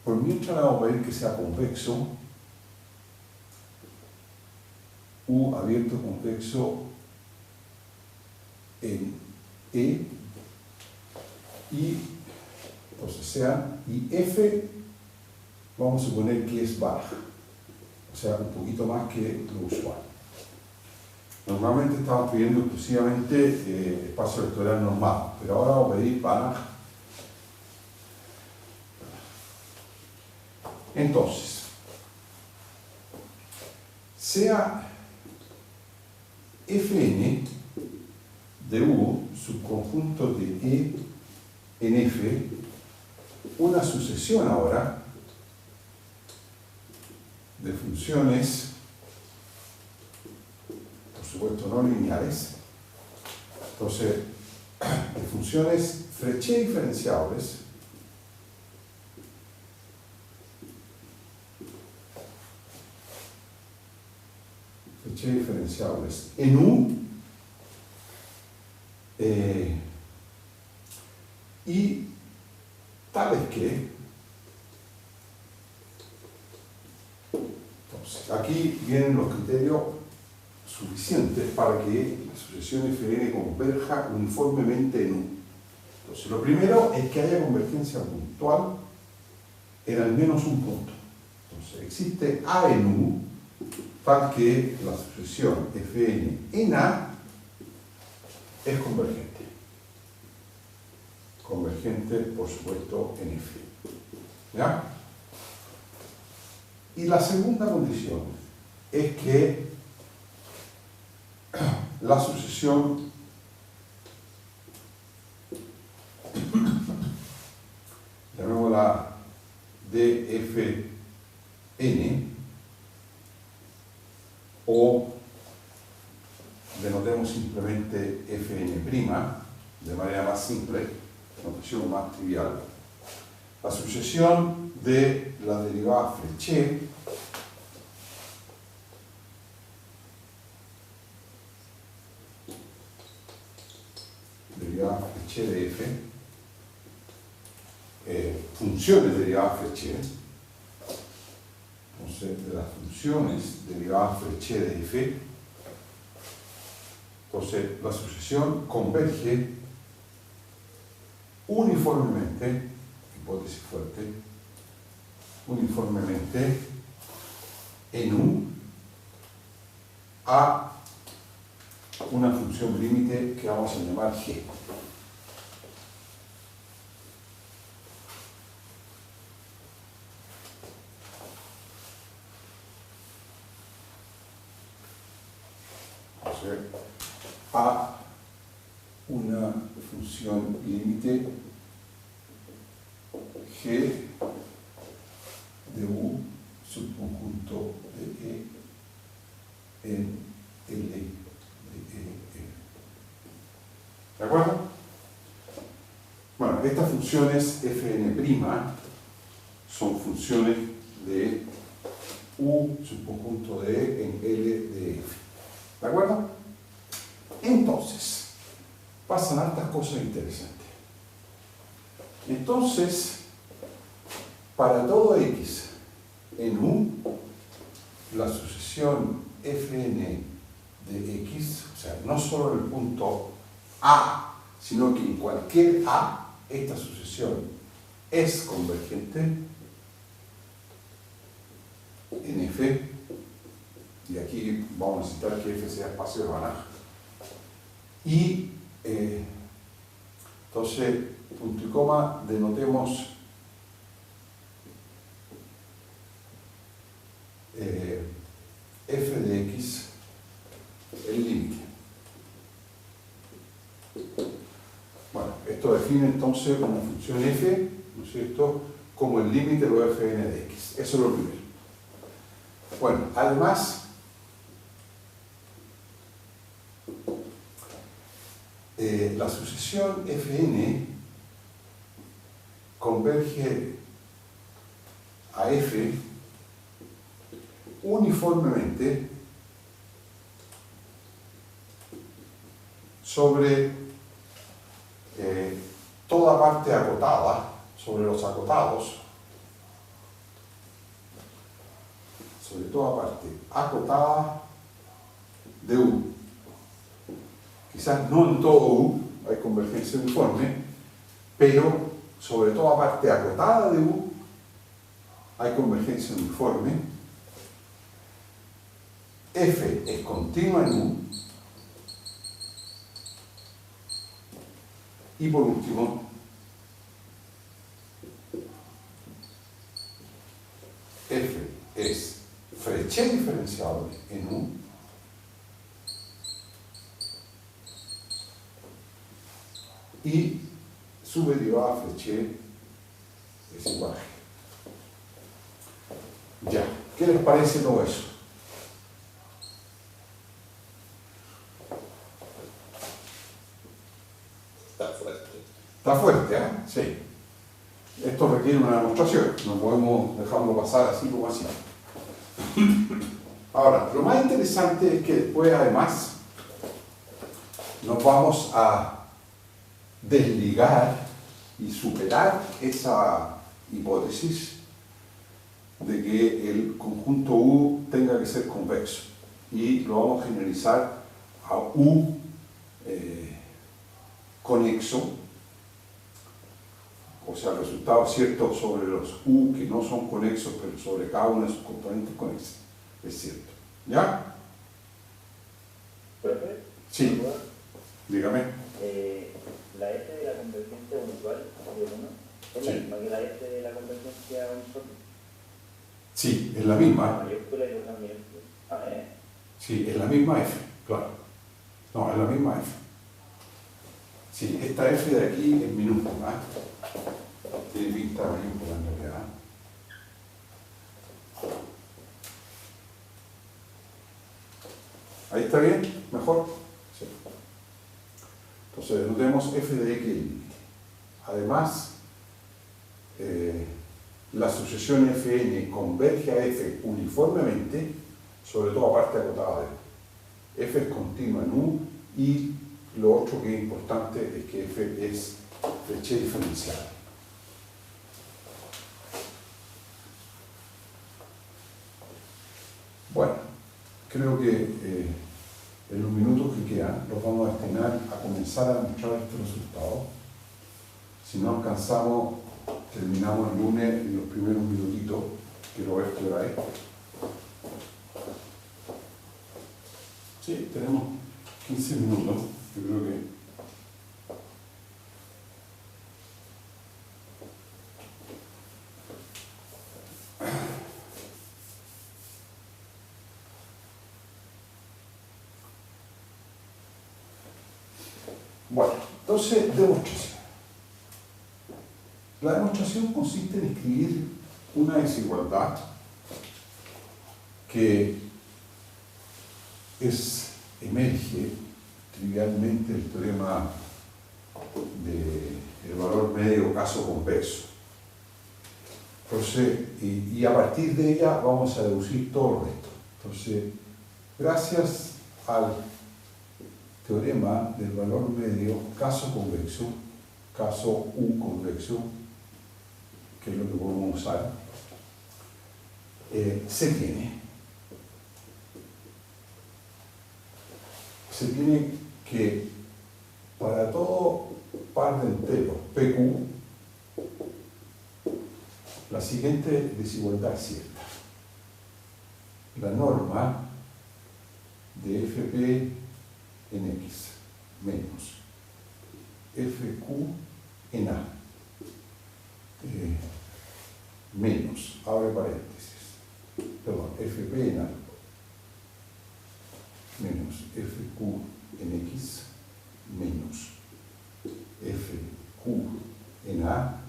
Por mientras le vamos a pedir que sea convexo. U abierto convexo en E, y entonces sea, y F vamos a suponer que es baja, o sea, un poquito más que lo usual. Normalmente estamos pidiendo exclusivamente espacio vectorial normado, pero ahora vamos a pedir baja. Entonces, sea Fn de U, subconjunto de E en F, una sucesión ahora de funciones, por supuesto no lineales, entonces de funciones Frechet diferenciables en U y tales que, entonces, aquí vienen los criterios suficientes para que la sucesión FN converja uniformemente en U. Entonces, lo primero es que haya convergencia puntual en al menos un punto. Entonces, existe A en U, tal que la sucesión Fn en A es convergente. Convergente, por supuesto, en F. ¿Ya? Y la segunda condición es que la sucesión llamémosla dFn o denotemos simplemente Fn', de manera más simple, notación más trivial. La sucesión de la derivada Frechet de F, funciones derivadas Frechet, entonces de las funciones derivadas Frechet de F, entonces la sucesión converge uniformemente, hipótesis fuerte, uniformemente en U a una función límite que vamos a llamar G. Entonces, a una función límite G de U subconjunto de E en L de E. ¿De acuerdo? Bueno, estas funciones Fn' son funciones de U subconjunto de E en L de F. ¿De acuerdo? Entonces, pasan hartas cosas interesantes. Entonces, para todo X en U, la sucesión Fn de X, o sea, no solo en el punto A, sino que en cualquier A, esta sucesión es convergente en F, y aquí vamos a necesitar que F sea espacio de Banach. Y entonces, punto y coma, denotemos F de X, el límite. Bueno, esto define entonces una función F, ¿no es cierto?, como el límite de lo Fn de X. Eso es lo primero. Bueno, además, la sucesión Fn converge a F uniformemente sobre toda parte acotada, sobre los acotados, sobre toda parte acotada de U. Quizás no en todo U hay convergencia uniforme, pero sobre toda parte acotada de U hay convergencia uniforme. F es continua en U. Y por último, F es Frechet diferenciable en U. Y su derivada Frechet es igual a G. Ya, ¿qué les parece todo eso? Está fuerte. Está fuerte, ¿eh? Sí. Esto requiere una demostración, no podemos dejarlo pasar así como así. Ahora, lo más interesante es que después, además, nos vamos a desligar y superar esa hipótesis de que el conjunto U tenga que ser convexo. Y lo vamos a generalizar a U conexo, o sea, el resultado es cierto sobre los U que no son conexos, pero sobre cada uno de sus componentes conexos. Es cierto. ¿Ya? ¿Profe? Sí. Dígame. La F de la convergencia usual de 1 es la misma que la F de la convergencia usual. Sí, es la misma. Mayúscula y con minúscula. Sí, es la misma F, claro. No, es la misma F. Sí, esta F de aquí es minúscula. Tiene pinta de mayúscula en realidad. ¿Ahí está bien? ¿Mejor? Sí. Entonces, denotemos f de x límite. Además, la sucesión fn converge a f uniformemente, sobre todo a parte acotada de f es continua en u, y lo otro que es importante es que f es Frechet diferencial. Bueno, creo que en los minutos que quedan los vamos a destinar a comenzar a mostrar este resultado. Si no alcanzamos, terminamos el lunes en los primeros minutitos. Quiero ver qué hora es. Sí, tenemos 15 minutos. Yo creo que... Bueno, entonces, demostración. La demostración consiste en escribir una desigualdad que emerge trivialmente del teorema del valor medio caso convexo. Entonces, y a partir de ella vamos a deducir todo el resto. Entonces, gracias al teorema del valor medio caso convexo, caso U convexo, que es lo que podemos usar, se tiene que para todo par de enteros PQ, la siguiente desigualdad es cierta. La norma de FP en X menos FQ en A menos, abre paréntesis, perdón, FP en A menos FQ en X menos FQ en A,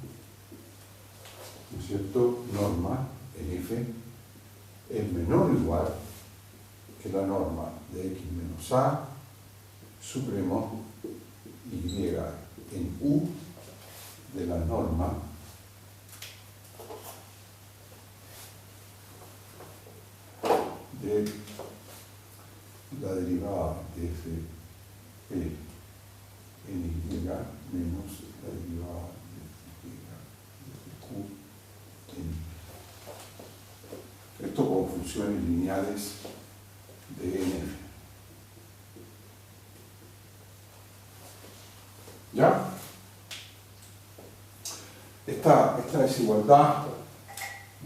¿no es cierto? Norma en F es menor o igual que la norma de X menos A supremo Y en U de la norma de la derivada de Fp en Y menos la derivada de Q en Y. Esto con funciones lineales de NF. ¿Ya? Esta desigualdad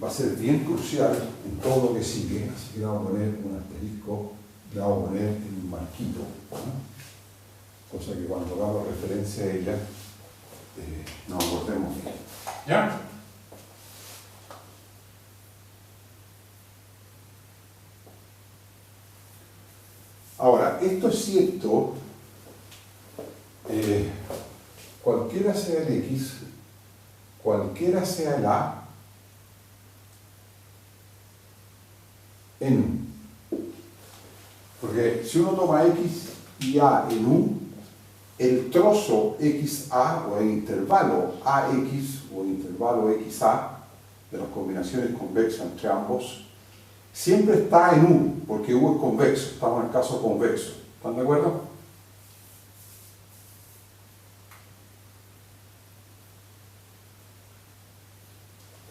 va a ser bien crucial en todo lo que sigue, así que le vamos a poner un asterisco, le vamos a poner un marquito, ¿no? Cosa que cuando hagamos referencia a ella nos acordemos bien. ¿Ya? Ahora, esto es cierto, cualquiera sea el X, cualquiera sea el A, en U. Porque si uno toma X y A en U, el trozo XA o el intervalo AX o el intervalo XA de las combinaciones convexas entre ambos siempre está en U, porque U es convexo, estamos en el caso convexo. ¿Están de acuerdo?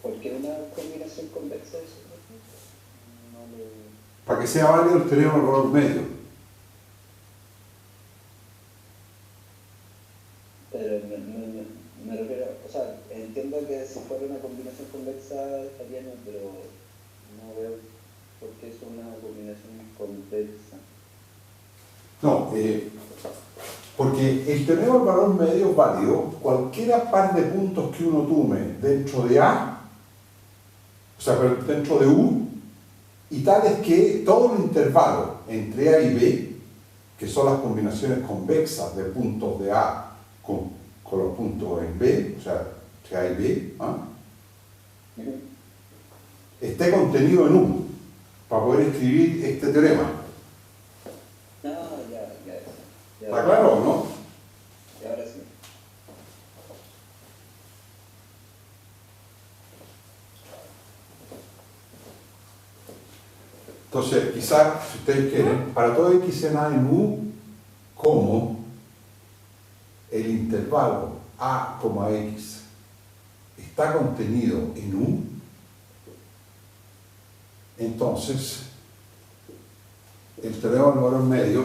¿Por qué una combinación convexa es eso? No le... Para que sea válido el teorema del valor medio. Pero me refiero, o sea, entiendo que si fuera una combinación convexa estaría bien, pero no veo por qué es una combinación convexa. No, porque el teorema del valor medio es válido cualquiera par de puntos que uno tome dentro de A, o sea, dentro de U, y tal es que todo el intervalo entre A y B, que son las combinaciones convexas de puntos de A con los puntos en B, o sea, entre A y B, esté contenido en U, para poder escribir este teorema. Ya. ¿Está claro o no? Y ahora sí. Entonces, quizás, si ustedes quieren, para todo X en A en U, como el intervalo A, X está contenido en U, entonces el teorema del valor medio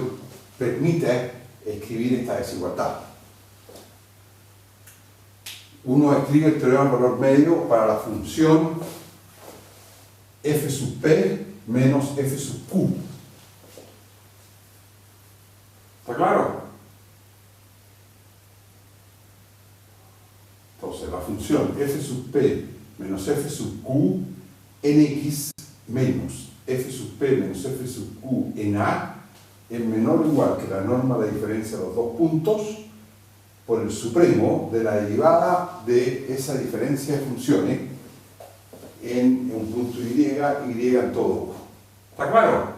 permite escribir esta desigualdad. Uno escribe el teorema del valor medio para la función f sub p menos f sub q. ¿Está claro? Entonces, la función f sub p menos f sub q en x menos f sub p menos f sub q en A es menor o igual que la norma de diferencia de los dos puntos por el supremo de la derivada de esa diferencia de funciones en un punto y en todo. ¿Está claro?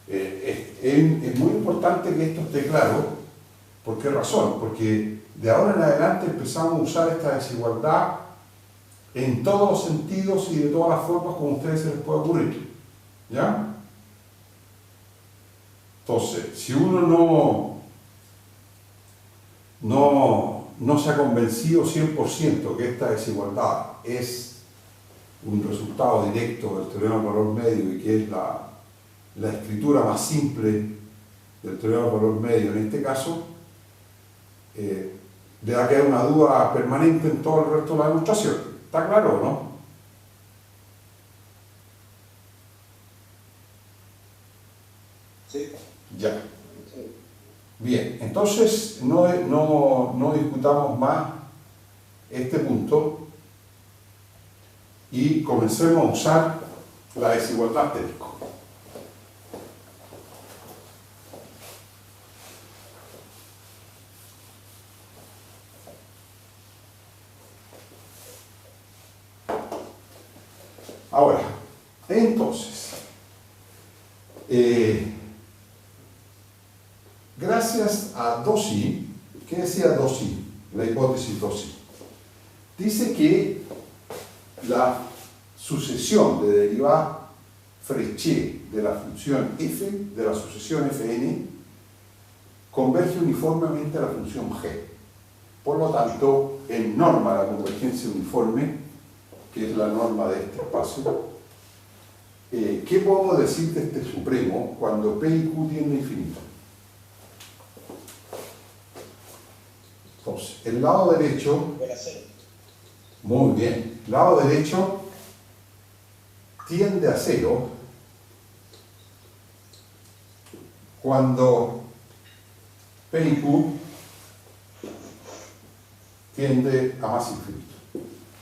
Es muy importante que esto esté claro. ¿Por qué razón? Porque de ahora en adelante empezamos a usar esta desigualdad en todos los sentidos y de todas las formas como a ustedes se les puede ocurrir. ¿Ya? Entonces, si uno no se ha convencido 100% que esta desigualdad es un resultado directo del teorema del valor medio y que es la escritura más simple del teorema del valor medio en este caso, le va a quedar una duda permanente en todo el resto de la demostración. ¿Está claro o no? Sí. Ya. Bien, entonces no discutamos más este punto y comencemos a usar la desigualdad asterisco. Ahora, entonces, gracias a Dossi, ¿qué decía Dossi? La hipótesis Dossi. Dice que la sucesión de derivada Frechet de la función f, de la sucesión fn, converge uniformemente a la función g. Por lo tanto, en norma la convergencia uniforme, que es la norma de este espacio, ¿qué podemos decir de este supremo cuando P y Q tienden a infinito? Entonces, el lado derecho, muy bien, el lado derecho tiende a cero cuando P y Q tiende a más infinito.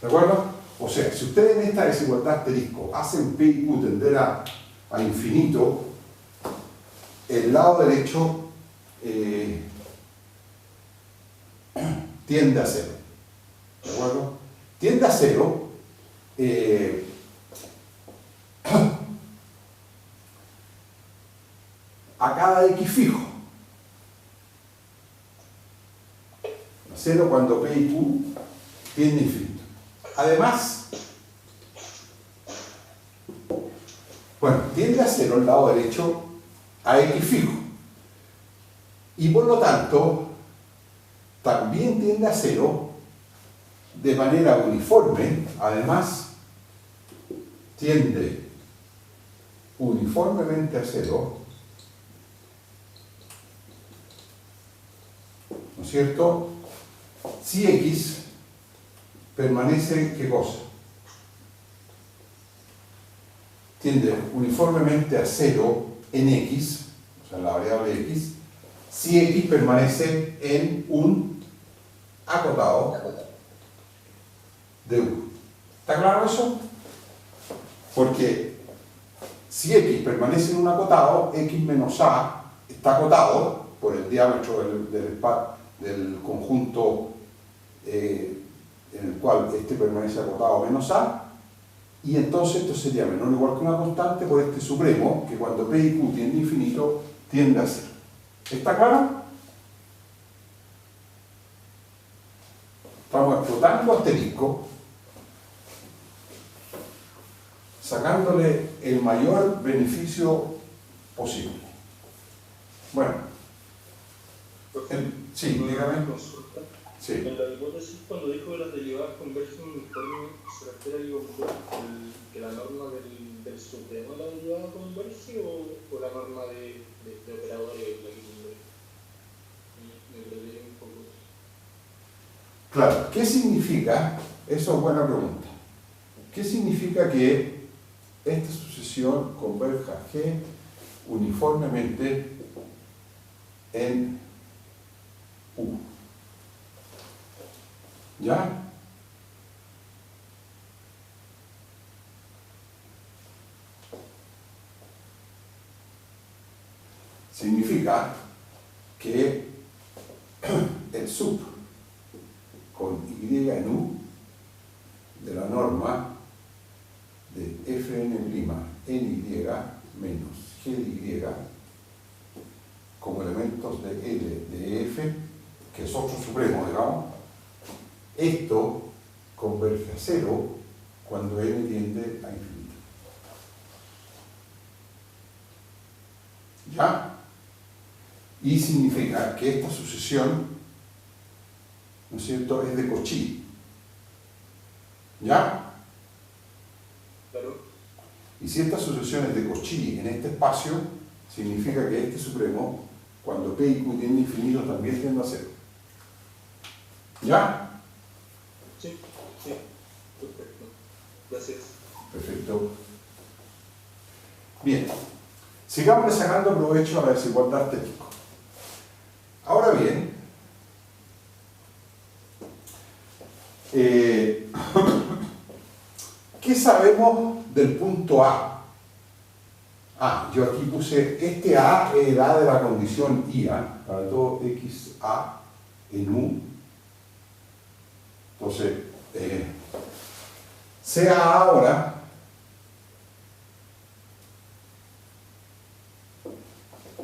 ¿De acuerdo? O sea, si ustedes en esta desigualdad asterisco hacen P y Q tender a infinito, el lado derecho tiende a cero. ¿De acuerdo? Tiende a cero a cada X fijo. A cero cuando P y Q tienden a infinito. Además, bueno, tiende a cero el lado derecho a X fijo. Y por lo tanto, también tiende a cero de manera uniforme. Además, tiende uniformemente a cero, ¿no es cierto? Si X permanece, ¿qué cosa? Tiende uniformemente a cero en X, o sea, en la variable X, si X permanece en un acotado de U. ¿Está claro eso? Porque si X permanece en un acotado, X menos A está acotado por el diámetro del conjunto en el cual este permanece acotado menos A, y entonces esto sería menor o igual que una constante por este supremo, que cuando P y Q tiende a infinito, tiende a cero. ¿Está claro? Estamos explotando asterisco, sacándole el mayor beneficio posible. Bueno, sí, dígame. Consulta. Sí. En la hipótesis, cuando dijo que las derivadas convergen uniformemente, ¿se refiere que la norma del supremo de la derivada converge o la norma de operadores la que converge? Me perdí un poco. Claro, ¿qué significa? Eso es buena pregunta. ¿Qué significa que esta sucesión converja G uniformemente en U? ¿Ya? Significa que el sub con Y en U de la norma de Fn' NY menos G de Y como elementos de L de F, que es otro supremo, digamos, esto converge a cero cuando n tiende a infinito. ¿Ya? Y significa que esta sucesión, ¿no es cierto?, es de Cauchy. ¿Ya? Claro. Y si esta sucesión es de Cauchy en este espacio, significa que este supremo, cuando P y Q tienden a infinito, también tiende a cero. ¿Ya? Sí, sí. Perfecto. Gracias. Perfecto. Bien. Sigamos sacando provecho a la desigualdad asterisco. Ahora bien, ¿qué sabemos del punto A? Yo aquí puse, este A es el A de la condición IA, para todo XA en U. Entonces, sea ahora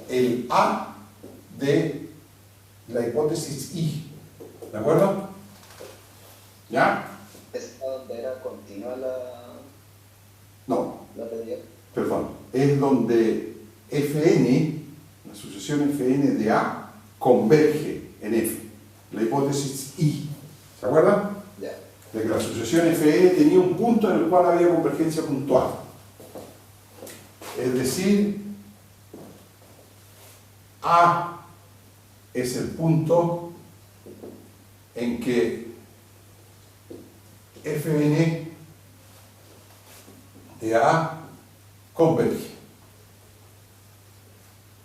el A de la hipótesis I. ¿De acuerdo? ¿Ya? ¿Es donde era continua No, la teoría? perdón. Es donde Fn, la sucesión Fn de A, converge en F. La hipótesis I. ¿Se acuerdan? Ya. De que la sucesión Fn tenía un punto en el cual había convergencia puntual. Es decir, A es el punto en que Fn de A converge.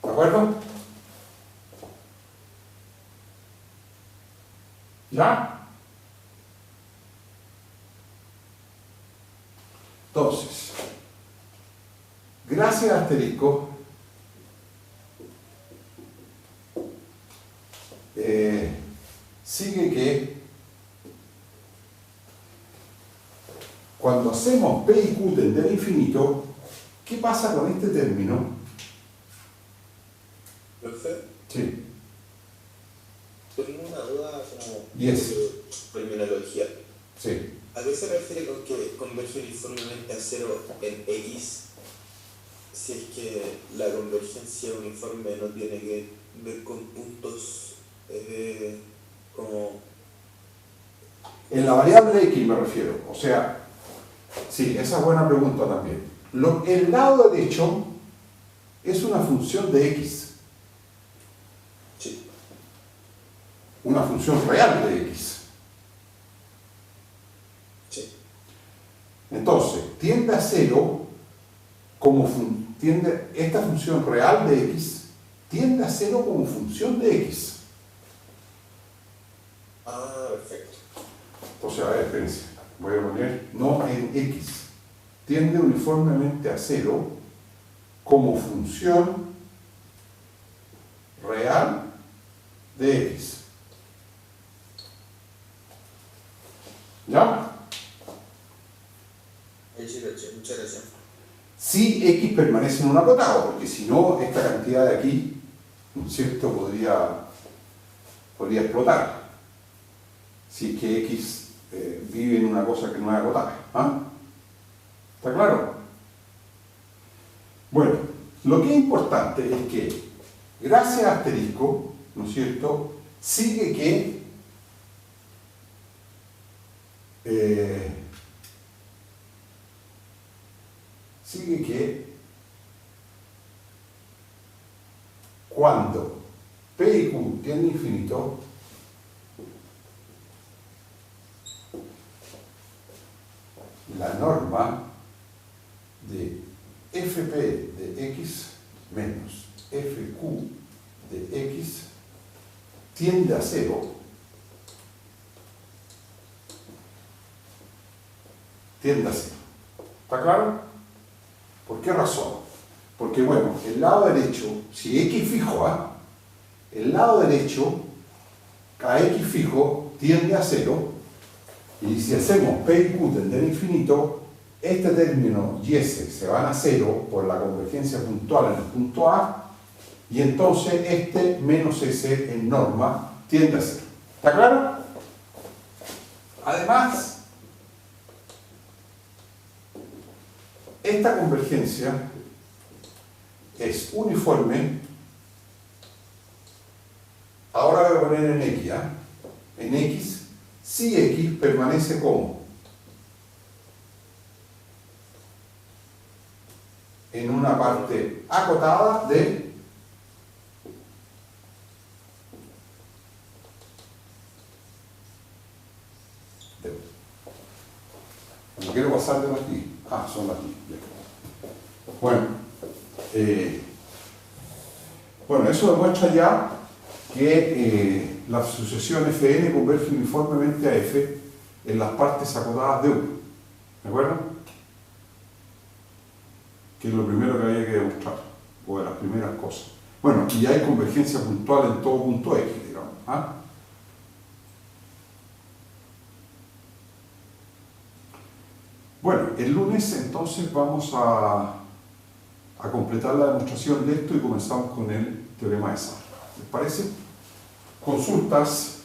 ¿De acuerdo? ¿Ya? Entonces, gracias a asterisco, sigue que cuando hacemos P y Q tender a infinito, ¿qué pasa con este término? ¿Profe? Sí. Tengo una duda como Yes. terminología. Sí. ¿A qué se refiere con que converge uniformemente a cero en X si es que la convergencia uniforme no tiene que ver con puntos como... En la variable X me refiero. O sea, sí, esa es buena pregunta también. El lado derecho es una función de X. Sí. Una función real de X. Sí. Entonces, tiende a cero como esta función real de X tiende a cero como función de X. Ah, perfecto. Entonces, a ver, espérense. Voy a poner no en X. Tiende uniformemente a cero como función real de X. ¿Ya? Muchas gracias. Si X permanece en un acotado, porque si no, esta cantidad de aquí, ¿no es cierto?, podría explotar. Si es que X vive en una cosa que no es acotada. ¿Ah? ¿Está claro? Bueno, lo que es importante es que, gracias a asterisco, ¿no es cierto?, sigue que cuando P y Q tienden a infinito, la norma de Fp de X menos Fq de X tiende a cero. Tiende a cero. ¿Está claro? ¿Por qué razón? Porque, bueno, el lado derecho, si X fijo, el lado derecho a X fijo tiende a cero, y si hacemos P y Q tender a infinito, este término y S se van a cero por la convergencia puntual en el punto A, y entonces este menos S en norma tiende a cero. ¿Está claro? Además, esta convergencia es uniforme. Ahora voy a poner en X, en X, si X permanece como en una parte acotada de no quiero pasar de aquí. Son aquí. Bueno, eso demuestra ya que la sucesión Fn converge uniformemente a F en las partes acotadas de U. ¿De acuerdo? Que es lo primero que había que demostrar, o de las primeras cosas. Bueno, y hay convergencia puntual en todo punto X, digamos. Bueno, el lunes entonces vamos a completar la demostración de esto y comenzamos con el teorema de Sar. ¿Les parece? Consultas.